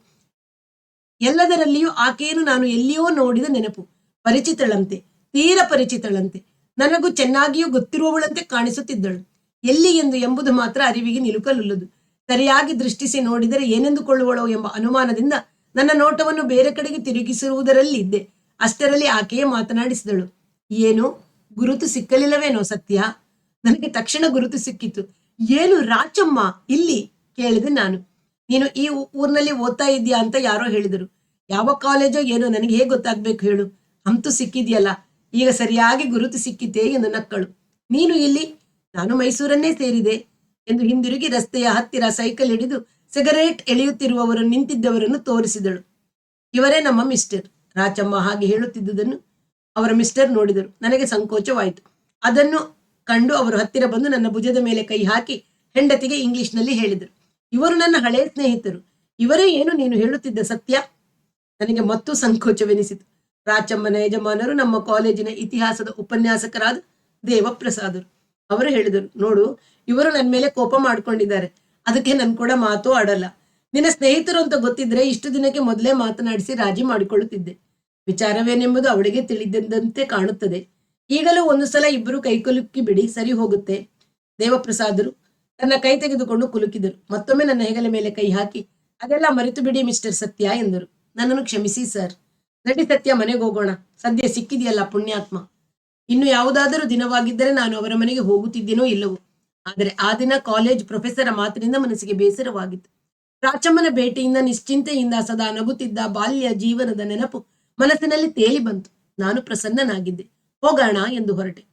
ಎಲ್ಲದರಲ್ಲಿಯೂ ಆಕೆಯನ್ನು ನಾನು ಎಲ್ಲಿಯೋ ನೋಡಿದ ನೆನಪು. ಪರಿಚಿತಳಂತೆ, ತೀರ ಪರಿಚಿತಳಂತೆ, ನನಗೂ ಚೆನ್ನಾಗಿಯೂ ಗೊತ್ತಿರುವವಳಂತೆ ಕಾಣಿಸುತ್ತಿದ್ದಳು. ಎಲ್ಲಿ ಎಂಬುದು ಮಾತ್ರ ಅರಿವಿಗೆ ನಿಲುಕಲುಲ್ಲದು. ಸರಿಯಾಗಿ ದೃಷ್ಟಿಸಿ ನೋಡಿದರೆ ಏನೆಂದುಕೊಳ್ಳುವಳೋ ಎಂಬ ಅನುಮಾನದಿಂದ ನನ್ನ ನೋಟವನ್ನು ಬೇರೆ ಕಡೆಗೆ ತಿರುಗಿಸಿರುವುದರಲ್ಲಿದ್ದೆ. ಅಷ್ಟರಲ್ಲಿ ಆಕೆಯೇ ಮಾತನಾಡಿಸಿದಳು. ಏನು, ಗುರುತು ಸಿಕ್ಕಲಿಲ್ಲವೇನೋ ಸತ್ಯ? ನನಗೆ ತಕ್ಷಣ ಗುರುತು ಸಿಕ್ಕಿತು. ಏನು ರಾಚಮ್ಮ ಇಲ್ಲಿ? ಕೇಳಿದೆ ನಾನು. ನೀನು ಈ ಊರಿನಲ್ಲಿ ಓದ್ತಾ ಇದ್ದೀಯಾ ಅಂತ ಯಾರೋ ಹೇಳಿದರು. ಯಾವ ಕಾಲೇಜೋ ಏನೋ ನನಗೆ ಹೇಗೆ ಗೊತ್ತಾಗ್ಬೇಕು ಹೇಳು? ಅಂತೂ ಸಿಕ್ಕಿದ್ಯಲ್ಲ, ಈಗ ಸರಿಯಾಗಿ ಗುರುತು ಸಿಕ್ಕಿತೆ ಎಂದು ನಕ್ಕಳು. ನೀನು ಇಲ್ಲಿ? ನಾನು ಮೈಸೂರನ್ನೇ ಸೇರಿದೆ ಎಂದು ಹಿಂದಿರುಗಿ ರಸ್ತೆಯ ಹತ್ತಿರ ಸೈಕಲ್ ಹಿಡಿದು ಸಿಗರೇಟ್ ಎಳೆಯುತ್ತಿರುವವರು ನಿಂತಿದ್ದವರನ್ನು ತೋರಿಸಿದಳು. ಇವರೇ ನಮ್ಮ ಮಿಸ್ಟರ್. ರಾಚಮ್ಮ ಹಾಗೆ ಹೇಳುತ್ತಿದ್ದುದನ್ನು ಅವರ ಮಿಸ್ಟರ್ ನೋಡಿದರು. ನನಗೆ ಸಂಕೋಚವಾಯಿತು. ಅದನ್ನು ಕಂಡು ಅವರು ಹತ್ತಿರ ಬಂದು ನನ್ನ ಭುಜದ ಮೇಲೆ ಕೈ ಹಾಕಿ ಹೆಂಡತಿಗೆ ಇಂಗ್ಲಿಷ್ನಲ್ಲಿ ಹೇಳಿದರು. ಇವರು ನನ್ನ ಹಳೆಯ ಸ್ನೇಹಿತರು. ಇವರೇ ಏನು ನೀನು ಹೇಳುತ್ತಿದ್ದ ಸತ್ಯ? ನನಗೆ ಮತ್ತೂ ಸಂಕೋಚವೆನಿಸಿತು. ರಾಚಮ್ಮನ ಯಜಮಾನರು ನಮ್ಮ ಕಾಲೇಜಿನ ಇತಿಹಾಸದ ಉಪನ್ಯಾಸಕರಾದ ದೇವಪ್ರಸಾದರು. ಅವರು ಹೇಳಿದರು, ನೋಡು, ಇವರು ನನ್ನ ಮೇಲೆ ಕೋಪ ಮಾಡ್ಕೊಂಡಿದ್ದಾರೆ. ಅದಕ್ಕೆ ನನ್ ಕೂಡ ಮಾತು ಆಡಲ್ಲ. ನಿನ್ನ ಸ್ನೇಹಿತರು ಅಂತ ಗೊತ್ತಿದ್ರೆ ಇಷ್ಟು ದಿನಕ್ಕೆ ಮೊದಲೇ ಮಾತನಾಡಿಸಿ ರಾಜಿ ಮಾಡಿಕೊಳ್ಳುತ್ತಿದ್ದೆ. ವಿಚಾರವೇನೆಂಬುದು ಅವಳಿಗೆ ತಿಳಿದಂತೆ ಕಾಣುತ್ತದೆ. ಈಗಲೂ ಒಂದು ಸಲ ಇಬ್ಬರು ಕೈ ಕುಲುಕಿ ಬಿಡಿ, ಸರಿ ಹೋಗುತ್ತೆ. ದೇವಪ್ರಸಾದರು ತನ್ನ ಕೈ ತೆಗೆದುಕೊಂಡು ಕುಲುಕಿದರು. ಮತ್ತೊಮ್ಮೆ ನನ್ನ ಹೆಗಲ ಮೇಲೆ ಕೈ ಹಾಕಿ, ಅದೆಲ್ಲ ಮರೆತು ಬಿಡಿ ಮಿಸ್ಟರ್ ಸತ್ಯ ಎಂದರು. ನನ್ನನ್ನು ಕ್ಷಮಿಸಿ ಸರ್. ನಡಿ ಸತ್ಯ, ಮನೆಗೆ ಹೋಗೋಣ. ಸದ್ಯ ಸಿಕ್ಕಿದೆಯಲ್ಲ ಪುಣ್ಯಾತ್ಮ. ಇನ್ನು ಯಾವುದಾದರೂ ದಿನವಾಗಿದ್ದರೆ ನಾನು ಅವರ ಮನೆಗೆ ಹೋಗುತ್ತಿದ್ದೇನೋ ಇಲ್ಲವೋ. ಆದರೆ ಆ ದಿನ ಕಾಲೇಜ್ ಪ್ರೊಫೆಸರ ಮಾತಿನಿಂದ ಮನಸ್ಸಿಗೆ ಬೇಸರವಾಗಿತ್ತು. ರಾಚಮ್ಮನ ಭೇಟಿಯಿಂದ ನಿಶ್ಚಿಂತೆಯಿಂದ ಸದಾ ನಗುತ್ತಿದ್ದ ಬಾಲ್ಯ ಜೀವನದ ನೆನಪು ಮನಸ್ಸಿನಲ್ಲಿ ತೇಲಿ ಬಂತು. ನಾನು ಪ್ರಸನ್ನನಾಗಿದ್ದೆ. ಹೋಗೋಣ ಎಂದು ಹೊರಟೆ.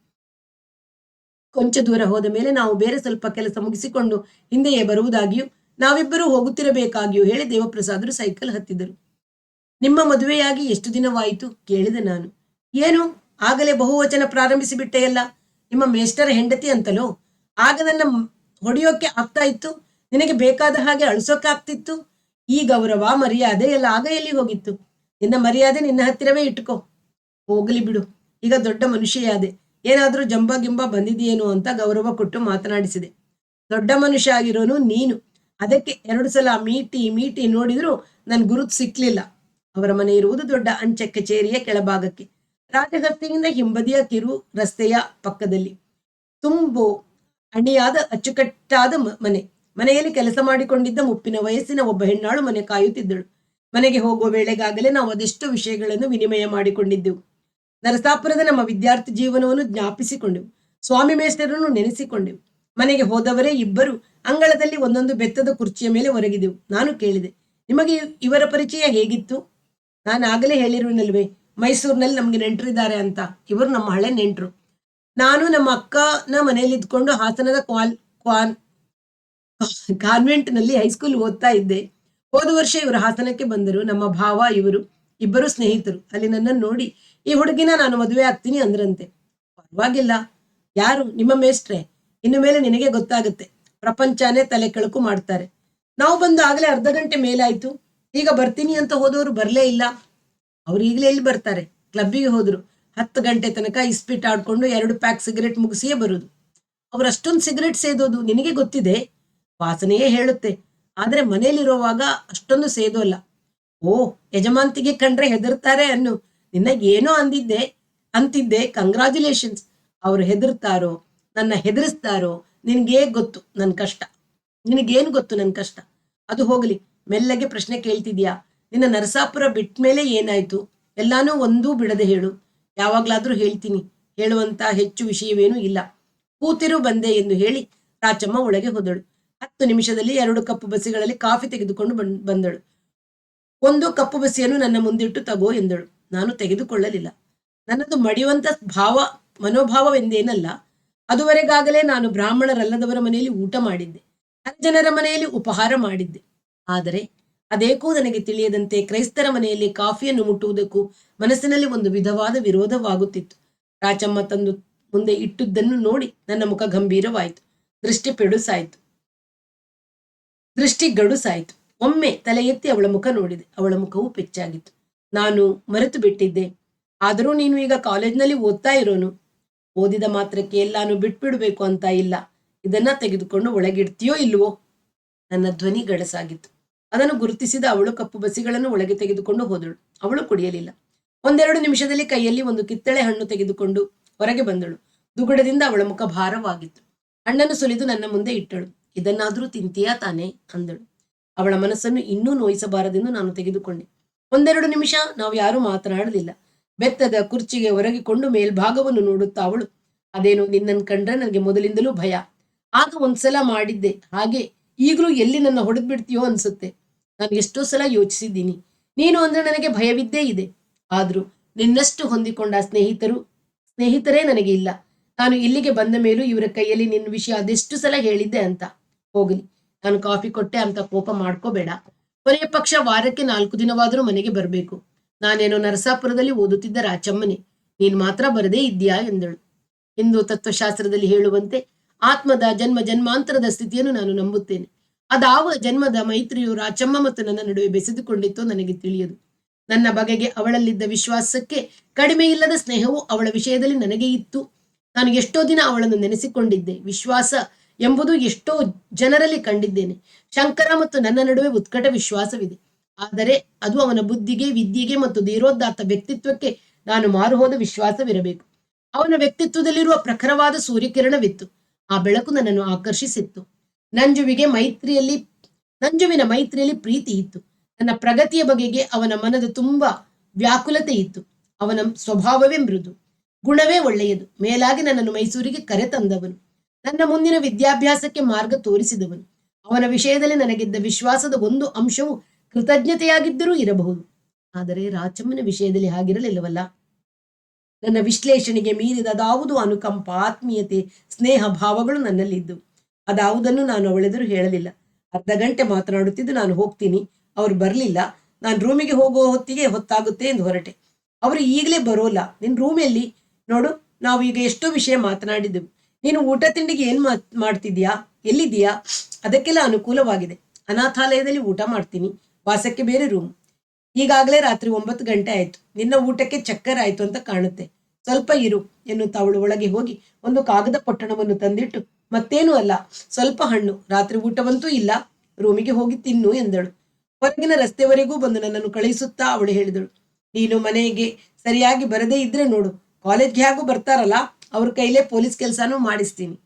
ಕೊಂಚ ದೂರ ಹೋದ ಮೇಲೆ ನಾವು ಬೇರೆ ಸ್ವಲ್ಪ ಕೆಲಸ ಮುಗಿಸಿಕೊಂಡು ಹಿಂದೆಯೇ ಬರುವುದಾಗಿಯೂ ನಾವಿಬ್ಬರೂ ಹೋಗುತ್ತಿರಬೇಕಾಗಿಯೂ ಹೇಳಿ ದೇವಪ್ರಸಾದರು ಸೈಕಲ್ ಹತ್ತಿದರು. ನಿಮ್ಮ ಮದುವೆಯಾಗಿ ಎಷ್ಟು ದಿನವಾಯಿತು ಕೇಳಿದೆ ನಾನು. ಏನು, ಆಗಲೇ ಬಹುವಚನ ಪ್ರಾರಂಭಿಸಿ ಬಿಟ್ಟೆಯಲ್ಲ? ನಿಮ್ಮ ಮೇಸ್ಟರ್ ಹೆಂಡತಿ ಅಂತಲೋ? ಆಗ ನನ್ನ ಹೊಡೆಯೋಕೆ ಆಗ್ತಾ ಇತ್ತು, ನಿನಗೆ ಬೇಕಾದ ಹಾಗೆ ಅಳಿಸೋಕೆ ಆಗ್ತಿತ್ತು. ಈ ಗೌರವ ಮರ್ಯಾದೆ ಎಲ್ಲ ಆಗ ಎಲ್ಲಿ ಹೋಗಿತ್ತು? ನಿನ್ನ ಮರ್ಯಾದೆ ನಿನ್ನ ಹತ್ತಿರವೇ ಇಟ್ಕೋ. ಹೋಗಲಿ ಬಿಡು, ಈಗ ದೊಡ್ಡ ಮನುಷ್ಯೆಯಾದೆ. ಏನಾದ್ರೂ ಜಂಬ ಗಿಂಬ ಬಂದಿದೆಯೇನೋ ಅಂತ ಗೌರವ ಕೊಟ್ಟು ಮಾತನಾಡಿಸಿದೆ. ದೊಡ್ಡ ಮನುಷ್ಯ ಆಗಿರೋನು ನೀನು. ಅದಕ್ಕೆ 2 ಸಲ ಮೀಟಿ ನೋಡಿದ್ರು ನನ್ ಗುರುತು ಸಿಕ್ಲಿಲ್ಲ. ಅವರ ಮನೆ ಇರುವುದು ದೊಡ್ಡ ಅಂಚೆ ಕಚೇರಿಯ ಕೆಳಭಾಗಕ್ಕೆ, ರಾಜಗಸ್ತಿಯಿಂದ ಹಿಂಬದಿಯ ಕಿರು ರಸ್ತೆಯ ಪಕ್ಕದಲ್ಲಿ. ತುಂಬು ಅಣಿಯಾದ ಅಚ್ಚುಕಟ್ಟಾದ ಮನೆ. ಮನೆಯಲ್ಲಿ ಕೆಲಸ ಮಾಡಿಕೊಂಡಿದ್ದ ಮುಪ್ಪಿನ ವಯಸ್ಸಿನ ಒಬ್ಬ ಹೆಣ್ಣಾಳು ಮನೆ ಕಾಯುತ್ತಿದ್ದಳು. ಮನೆಗೆ ಹೋಗುವ ವೇಳೆಗಾಗಲೇ ನಾವು ಅದೆಷ್ಟೋ ವಿಷಯಗಳನ್ನು ವಿನಿಮಯ ಮಾಡಿಕೊಂಡಿದ್ದೆವು. ನರಸಾಪುರದ ನಮ್ಮ ವಿದ್ಯಾರ್ಥಿ ಜೀವನವನ್ನು ಜ್ಞಾಪಿಸಿಕೊಂಡೆವು. ಸ್ವಾಮಿ ಮೇಷ್ಟರನ್ನು ನೆನೆಸಿಕೊಂಡೆವು. ಮನೆಗೆ ಹೋದವರೇ ಇಬ್ಬರು ಅಂಗಳದಲ್ಲಿ ಒಂದೊಂದು ಬೆತ್ತದ ಕುರ್ಚಿಯ ಮೇಲೆ ಒರಗಿದೆವು. ನಾನು ಕೇಳಿದೆ, ನಿಮಗೆ ಇವರ ಪರಿಚಯ ಹೇಗಿತ್ತು? ನಾನು ಆಗಲೇ ಹೇಳಿರುವನಲ್ವೇ, ಮೈಸೂರಿನಲ್ಲಿ ನಮ್ಗೆ ನೆಂಟರಿದ್ದಾರೆ ಅಂತ. ಇವರು ನಮ್ಮ ಹಳೆ ನೆಂಟರು. ನಾನು ನಮ್ಮ ಅಕ್ಕನ ಮನೆಯಲ್ಲಿ ಇದ್ಕೊಂಡು ಹಾಸನದ ಕಾನ್ವೆಂಟ್ನಲ್ಲಿ ಹೈಸ್ಕೂಲ್ ಓದ್ತಾ ಇದ್ದೆ. ಹೋದ ವರ್ಷ ಇವರು ಹಾಸನಕ್ಕೆ ಬಂದರು. ನಮ್ಮ ಭಾವ ಇವರು ಇಬ್ಬರು ಸ್ನೇಹಿತರು. ಅಲ್ಲಿ ನನ್ನನ್ನು ನೋಡಿ, ಈ ಹುಡುಗಿನ ನಾನು ಮದುವೆ ಆಗ್ತೀನಿ ಅಂದ್ರಂತೆ. ಪರವಾಗಿಲ್ಲ. ಯಾರು? ನಿಮ್ಮ ಮೇಷ್ಟ್ರೆ. ಇನ್ನು ಮೇಲೆ ನಿನಗೆ ಗೊತ್ತಾಗುತ್ತೆ. ಪ್ರಪಂಚನೇ ತಲೆ ಕೆಳಕು ಮಾಡ್ತಾರೆ. ನಾವು ಬಂದು ಆಗಲೇ ಅರ್ಧ ಗಂಟೆ ಮೇಲಾಯ್ತು. ಈಗ ಬರ್ತೀನಿ ಅಂತ ಹೋದವರು ಬರಲೇ ಇಲ್ಲ. ಅವ್ರು ಈಗಲೇ ಎಲ್ಲಿ ಬರ್ತಾರೆ? ಕ್ಲಬ್ಬಿಗೆ ಹೋದ್ರು. 10 ಗಂಟೆ ತನಕ ಇಸ್ಪಿಟ್ ಆಡ್ಕೊಂಡು 2 ಪ್ಯಾಕ್ ಸಿಗರೇಟ್ ಮುಗಿಸಿಯೇ ಬರುದು. ಅವ್ರು ಅಷ್ಟೊಂದು ಸಿಗರೇಟ್ ಸೇದೋದು ನಿನಗೆ ಗೊತ್ತಿದೆ? ವಾಸನೆಯೇ ಹೇಳುತ್ತೆ. ಆದ್ರೆ ಮನೇಲಿರುವಾಗ ಅಷ್ಟೊಂದು ಸೇದೋಲ್ಲ. ಓ, ಯಜಮಾಂತಿಗೆ ಕಂಡ್ರೆ ಹೆದರ್ತಾರೆ ಅನ್ನು. ನಿನ್ನ ಏನೋ ಅಂತಿದ್ದೆ. ಕಂಗ್ರಾಚುಲೇಷನ್ಸ್. ಅವ್ರು ಹೆದರ್ತಾರೋ ನನ್ನ ಹೆದರಿಸ್ತಾರೋ ನಿನ್ಗೇ ಗೊತ್ತು. ನನ್ನ ಕಷ್ಟ. ನಿನಗೇನು ಗೊತ್ತು ನನ್ನ ಕಷ್ಟ? ಅದು ಹೋಗಲಿ, ಮೆಲ್ಲಗೆ ಪ್ರಶ್ನೆ ಕೇಳ್ತಿದ್ಯಾ? ನಿನ್ನ ನರಸಾಪುರ ಬಿಟ್ಟ ಮೇಲೆ ಏನಾಯ್ತು? ಎಲ್ಲಾನು ಒಂದೂ ಬಿಡದೆ ಹೇಳು. ಯಾವಾಗ್ಲಾದ್ರೂ ಹೇಳ್ತೀನಿ, ಹೇಳುವಂತ ಹೆಚ್ಚು ವಿಷಯವೇನೂ ಇಲ್ಲ. ಕೂತಿರು ಬಂದೆ ಎಂದು ಹೇಳಿ ರಾಚಮ್ಮ ಒಳಗೆ ಹೋದಳು. 10 ನಿಮಿಷದಲ್ಲಿ 2 ಕಪ್ಪು ಬಸಿಗಳಲ್ಲಿ ಕಾಫಿ ತೆಗೆದುಕೊಂಡು ಬಂದಳು. ಒಂದು ಕಪ್ಪು ಬಸಿಯನ್ನು ನನ್ನ ಮುಂದಿಟ್ಟು ತಗೋ ಎಂದಳು. ನಾನು ತೆಗೆದುಕೊಳ್ಳಲಿಲ್ಲ. ನನ್ನದು ಮಡಿಯುವಂತ ಮನೋಭಾವವೆಂದೇನಲ್ಲ. ಅದುವರೆಗಾಗಲೇ ನಾನು ಬ್ರಾಹ್ಮಣರಲ್ಲದವರ ಮನೆಯಲ್ಲಿ ಊಟ ಮಾಡಿದ್ದೆ, ಹರಿಜನರ ಮನೆಯಲ್ಲಿ ಉಪಹಾರ ಮಾಡಿದ್ದೆ. ಆದರೆ ಅದೇಕೋ ನನಗೆ ತಿಳಿಯದಂತೆ ಕ್ರೈಸ್ತರ ಮನೆಯಲ್ಲಿ ಕಾಫಿಯನ್ನು ಮುಟ್ಟುವುದಕ್ಕೂ ಮನಸ್ಸಿನಲ್ಲಿ ಒಂದು ವಿಧವಾದ ವಿರೋಧವಾಗುತ್ತಿತ್ತು. ರಾಚಮ್ಮ ತಂದು ಮುಂದೆ ಇಟ್ಟುದನ್ನು ನೋಡಿ ನನ್ನ ಮುಖ ಗಂಭೀರವಾಯಿತು. ದೃಷ್ಟಿ ಗಡುಸಾಯಿತು. ಒಮ್ಮೆ ತಲೆ ಎತ್ತಿ ಅವಳ ಮುಖ ನೋಡಿದೆ. ಅವಳ ಮುಖವು ಪೆಚ್ಚಾಗಿತ್ತು. ನಾನು ಮರೆತು ಬಿಟ್ಟಿದ್ದೆ. ಆದರೂ ನೀನು ಈಗ ಕಾಲೇಜ್ನಲ್ಲಿ ಓದ್ತಾ ಇರೋನು. ಓದಿದ ಮಾತ್ರಕ್ಕೆ ಎಲ್ಲಾನು ಬಿಟ್ಬಿಡ್ಬೇಕು ಅಂತ ಇಲ್ಲ. ಇದನ್ನ ತೆಗೆದುಕೊಂಡು ಒಳಗಿಡ್ತೀಯೋ ಇಲ್ವೋ? ನನ್ನ ಧ್ವನಿ ಗಡಸಾಗಿತ್ತು. ಅದನ್ನು ಗುರುತಿಸಿದ ಅವಳು ಕಪ್ಪು ಬಸಿಗಳನ್ನು ಒಳಗೆ ತೆಗೆದುಕೊಂಡು ಹೋದಳು. ಅವಳು ಕುಡಿಯಲಿಲ್ಲ. 1-2 ನಿಮಿಷದಲ್ಲಿ ಕೈಯಲ್ಲಿ ಒಂದು ಕಿತ್ತಳೆ ಹಣ್ಣು ತೆಗೆದುಕೊಂಡು ಹೊರಗೆ ಬಂದಳು. ದುಗುಡದಿಂದ ಅವಳ ಮುಖ ಭಾರವಾಗಿತ್ತು. ಹಣ್ಣನ್ನು ಸುಲಿದು ನನ್ನ ಮುಂದೆ ಇಟ್ಟಳು. ಇದನ್ನಾದ್ರೂ ತಿಂತೀಯಾ ತಾನೇ ಅಂದಳು. ಅವಳ ಮನಸ್ಸನ್ನು ಇನ್ನೂ ನೋಯಿಸಬಾರದೆಂದು ನಾನು ತೆಗೆದುಕೊಂಡೆ. 1-2 ನಿಮಿಷ ನಾವು ಯಾರೂ ಮಾತನಾಡಲಿಲ್ಲ. ಬೆತ್ತದ ಕುರ್ಚಿಗೆ ಒರಗಿಕೊಂಡು ಮೇಲ್ಭಾಗವನ್ನು ನೋಡುತ್ತಾ ಅವಳು, ಅದೇನು ನಿನ್ನನ್ನು ಕಂಡ್ರೆ ನನಗೆ ಮೊದಲಿಂದಲೂ ಭಯ. ಆಗ ಒಂದ್ಸಲ ಮಾಡಿದ್ದೆ ಹಾಗೆ. ಈಗಲೂ ಎಲ್ಲಿ ನನ್ನ ಹೊಡೆದು ಬಿಡ್ತೀಯೋ ಅನ್ಸುತ್ತೆ. ನಾನು ಎಷ್ಟೋ ಸಲ ಯೋಚಿಸಿದ್ದೀನಿ. ನೀನು ಅಂದ್ರೆ ನನಗೆ ಭಯವಿದ್ದೇ ಇದೆ. ಆದ್ರೂ ನಿನ್ನಷ್ಟು ಹೊಂದಿಕೊಂಡ ಸ್ನೇಹಿತರೇ ನನಗೆ ಇಲ್ಲ. ನಾನು ಇಲ್ಲಿಗೆ ಬಂದ ಮೇಲೂ ಇವರ ಕೈಯಲ್ಲಿ ನಿನ್ನ ವಿಷಯ ಅದೆಷ್ಟು ಸಲ ಹೇಳಿದ್ದೆ ಅಂತ. ಹೋಗಲಿ, ನಾನು ಕಾಫಿ ಕೊಟ್ಟೆ ಅಂತ ಕೋಪ ಮಾಡ್ಕೋಬೇಡ. ಕೊನೆಯ ಪಕ್ಷ ವಾರಕ್ಕೆ 4 ದಿನವಾದರೂ ಮನೆಗೆ ಬರಬೇಕು. ನಾನೇನೋ ನರಸಾಪುರದಲ್ಲಿ ಓದುತ್ತಿದ್ದ ರಾಚಮ್ಮನೆ, ನೀನ್ ಮಾತ್ರ ಬರದೇ ಇದ್ದೀಯಾ ಎಂದಳು. ಹಿಂದೂ ತತ್ವಶಾಸ್ತ್ರದಲ್ಲಿ ಹೇಳುವಂತೆ ಆತ್ಮದ ಜನ್ಮ ಜನ್ಮಾಂತರದ ಸ್ಥಿತಿಯನ್ನು ನಾನು ನಂಬುತ್ತೇನೆ. ಅದಾವ ಜನ್ಮದ ಮೈತ್ರಿಯು ರಾಚಮ್ಮ ಮತ್ತು ನನ್ನ ನಡುವೆ ಬೆಸೆದುಕೊಂಡಿತ್ತೋ ನನಗೆ ತಿಳಿಯದು. ನನ್ನ ಬಗೆಗೆ ಅವಳಲ್ಲಿದ್ದ ವಿಶ್ವಾಸಕ್ಕೆ ಕಡಿಮೆ ಇಲ್ಲದ ಸ್ನೇಹವು ಅವಳ ವಿಷಯದಲ್ಲಿ ನನಗೆ ಇತ್ತು. ನಾನು ಎಷ್ಟೋ ದಿನ ಅವಳನ್ನು ನೆನೆಸಿಕೊಂಡಿದ್ದೆ. ವಿಶ್ವಾಸ ಎಂಬುದು ಎಷ್ಟೋ ಜನರಲ್ಲಿ ಕಂಡಿದ್ದೇನೆ. ಶಂಕರ ಮತ್ತು ನನ್ನ ನಡುವೆ ಉತ್ಕಟ ವಿಶ್ವಾಸವಿದೆ. ಆದರೆ ಅದು ಅವನ ಬುದ್ಧಿಗೆ, ವಿದ್ಯೆಗೆ ಮತ್ತು ಧೀರೋದಾತ್ತ ವ್ಯಕ್ತಿತ್ವಕ್ಕೆ ನಾನು ಮಾರುಹೋದ ವಿಶ್ವಾಸವಿರಬೇಕು. ಅವನ ವ್ಯಕ್ತಿತ್ವದಲ್ಲಿರುವ ಪ್ರಖರವಾದ ಸೂರ್ಯಕಿರಣವಿತ್ತು. ಆ ಬೆಳಕು ನನ್ನನ್ನು ಆಕರ್ಷಿಸಿತ್ತು. ನಂಜುವಿನ ಮೈತ್ರಿಯಲ್ಲಿ ಪ್ರೀತಿ ಇತ್ತು. ನನ್ನ ಪ್ರಗತಿಯ ಬಗೆಗೆ ಅವನ ಮನದ ತುಂಬಾ ವ್ಯಾಕುಲತೆ ಇತ್ತು. ಅವನ ಸ್ವಭಾವವೇ ಮೃದು, ಗುಣವೇ ಒಳ್ಳೆಯದು. ಮೇಲಾಗಿ ನನ್ನನ್ನು ಮೈಸೂರಿಗೆ ಕರೆತಂದವನು, ನನ್ನ ಮುಂದಿನ ವಿದ್ಯಾಭ್ಯಾಸಕ್ಕೆ ಮಾರ್ಗ ತೋರಿಸಿದವನು. ಅವನ ವಿಷಯದಲ್ಲಿ ನನಗಿದ್ದ ವಿಶ್ವಾಸದ ಒಂದು ಅಂಶವು ಕೃತಜ್ಞತೆಯಾಗಿದ್ದರೂ ಇರಬಹುದು. ಆದರೆ ರಾಚಮ್ಮನ ವಿಷಯದಲ್ಲಿ ಹಾಗಿರಲಿಲ್ಲವಲ್ಲ. ನನ್ನ ವಿಶ್ಲೇಷಣೆಗೆ ಮೀರಿದ ಅದಾವುದು ಅನುಕಂಪ, ಆತ್ಮೀಯತೆ, ಸ್ನೇಹ ಭಾವಗಳು ನನ್ನಲ್ಲಿದ್ದು. ಅದಾವುದನ್ನು ನಾನು ಅವಳೆದುರು ಹೇಳಲಿಲ್ಲ. ಅರ್ಧ ಗಂಟೆ ಮಾತನಾಡುತ್ತಿದ್ದು ನಾನು ಹೋಗ್ತೀನಿ, ಅವ್ರು ಬರಲಿಲ್ಲ, ನಾನು ರೂಮಿಗೆ ಹೋಗುವ ಹೊತ್ತಿಗೆ ಹೊತ್ತಾಗುತ್ತೆ ಎಂದು ಹೊರಟೆ. ಅವರು ಈಗಲೇ ಬರೋಲ್ಲ. ನಿನ್ನ ರೂಮಲ್ಲಿ ನೋಡು, ನಾವು ಈಗ ಎಷ್ಟೋ ವಿಷಯ ಮಾತನಾಡಿದ್ದೆವು. ನೀನು ಊಟ ತಿಂಡಿಗೆ ಏನ್ ಮಾಡ್ತಿದ್ಯಾ? ಎಲ್ಲಿದ್ದೀಯಾ? ಅದಕ್ಕೆಲ್ಲ ಅನುಕೂಲವಾಗಿದೆ. ಅನಾಥಾಲಯದಲ್ಲಿ ಊಟ ಮಾಡ್ತೀನಿ. ವಾಸಕ್ಕೆ ಬೇರೆ ರೂಮ್. ಈಗಾಗಲೇ ರಾತ್ರಿ 9 ಗಂಟೆ ಆಯ್ತು. ನಿನ್ನ ಊಟಕ್ಕೆ ಚಕ್ಕರ್ ಆಯ್ತು ಅಂತ ಕಾಣುತ್ತೆ. ಸ್ವಲ್ಪ ಇರು ಎನ್ನುತ್ತಾ ಅವಳು ಒಳಗೆ ಹೋಗಿ ಒಂದು ಕಾಗದ ಪೊಟ್ಟಣವನ್ನು ತಂದಿಟ್ಟು, ಮತ್ತೇನು ಅಲ್ಲ, ಸ್ವಲ್ಪ ಹಣ್ಣು, ರಾತ್ರಿ ಊಟವಂತೂ ಇಲ್ಲ, ರೂಮಿಗೆ ಹೋಗಿ ತಿನ್ನು ಎಂದಳು. ಹೊರಗಿನ ರಸ್ತೆವರೆಗೂ ಬಂದು ನನ್ನನ್ನು ಕಳುಹಿಸುತ್ತಾ ಅವಳು ಹೇಳಿದಳು, ನೀನು ಮನೆಗೆ ಸರಿಯಾಗಿ ಬರದೇ ಇದ್ರೆ ನೋಡು, ಕಾಲೇಜ್ಗೆ ಹೇಗೂ ಬರ್ತಾರಲ್ಲ, ಅವ್ರ ಕೈಲೇ ಪೊಲೀಸ್ ಕೆಲಸನೂ ಮಾಡಿಸ್ತೀನಿ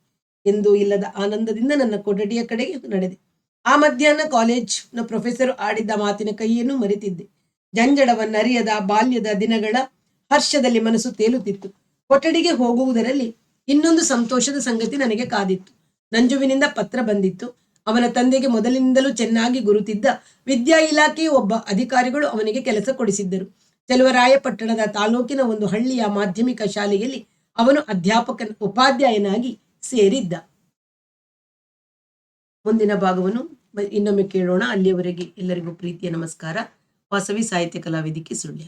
ಎಂದು ಇಲ್ಲದ ಆನಂದದಿಂದ ನನ್ನ ಕೊಠಡಿಯ ಕಡೆಗೆ ನಡೆದೆ. ಆ ಮಧ್ಯಾಹ್ನ ಕಾಲೇಜ್ನ ಪ್ರೊಫೆಸರ್ ಆಡಿದ್ದ ಮಾತಿನ ಕೈಯನ್ನು ಮರೆತಿದ್ದೆ. ಜಂಜಡವನ್ನರಿಯದ ಬಾಲ್ಯದ ದಿನಗಳ ಹರ್ಷದಲ್ಲಿ ಮನಸ್ಸು ತೇಲುತ್ತಿತ್ತು. ಕೊಠಡಿಗೆ ಹೋಗುವುದರಲ್ಲಿ ಇನ್ನೊಂದು ಸಂತೋಷದ ಸಂಗತಿ ನನಗೆ ಕಾದಿತ್ತು. ನಂಜುವಿನಿಂದ ಪತ್ರ ಬಂದಿತ್ತು. ಅವನ ತಂದೆಗೆ ಮೊದಲಿನಿಂದಲೂ ಚೆನ್ನಾಗಿ ಗುರುತಿದ್ದ ವಿದ್ಯಾ ಇಲಾಖೆಯ ಒಬ್ಬ ಅಧಿಕಾರಿಗಳು ಅವನಿಗೆ ಕೆಲಸ ಕೊಡಿಸಿದ್ದರು. ಚಲುವರಾಯಪಟ್ಟಣದ ತಾಲೂಕಿನ ಒಂದು ಹಳ್ಳಿಯ ಮಾಧ್ಯಮಿಕ ಶಾಲೆಯಲ್ಲಿ ಅವನು ಉಪಾಧ್ಯಾಯನಾಗಿ ಸೇರಿದ್ದ. ಮುಂದಿನ ಭಾಗವನ್ನು ಇನ್ನೊಮ್ಮೆ ಕೇಳೋಣ. ಅಲ್ಲಿಯವರೆಗೆ ಎಲ್ಲರಿಗೂ ಪ್ರೀತಿಯ ನಮಸ್ಕಾರ. ವಾಸವಿ ಸಾಹಿತ್ಯ ಕಲಾವೇದಿಕೆ ಸುಳ್ಯ.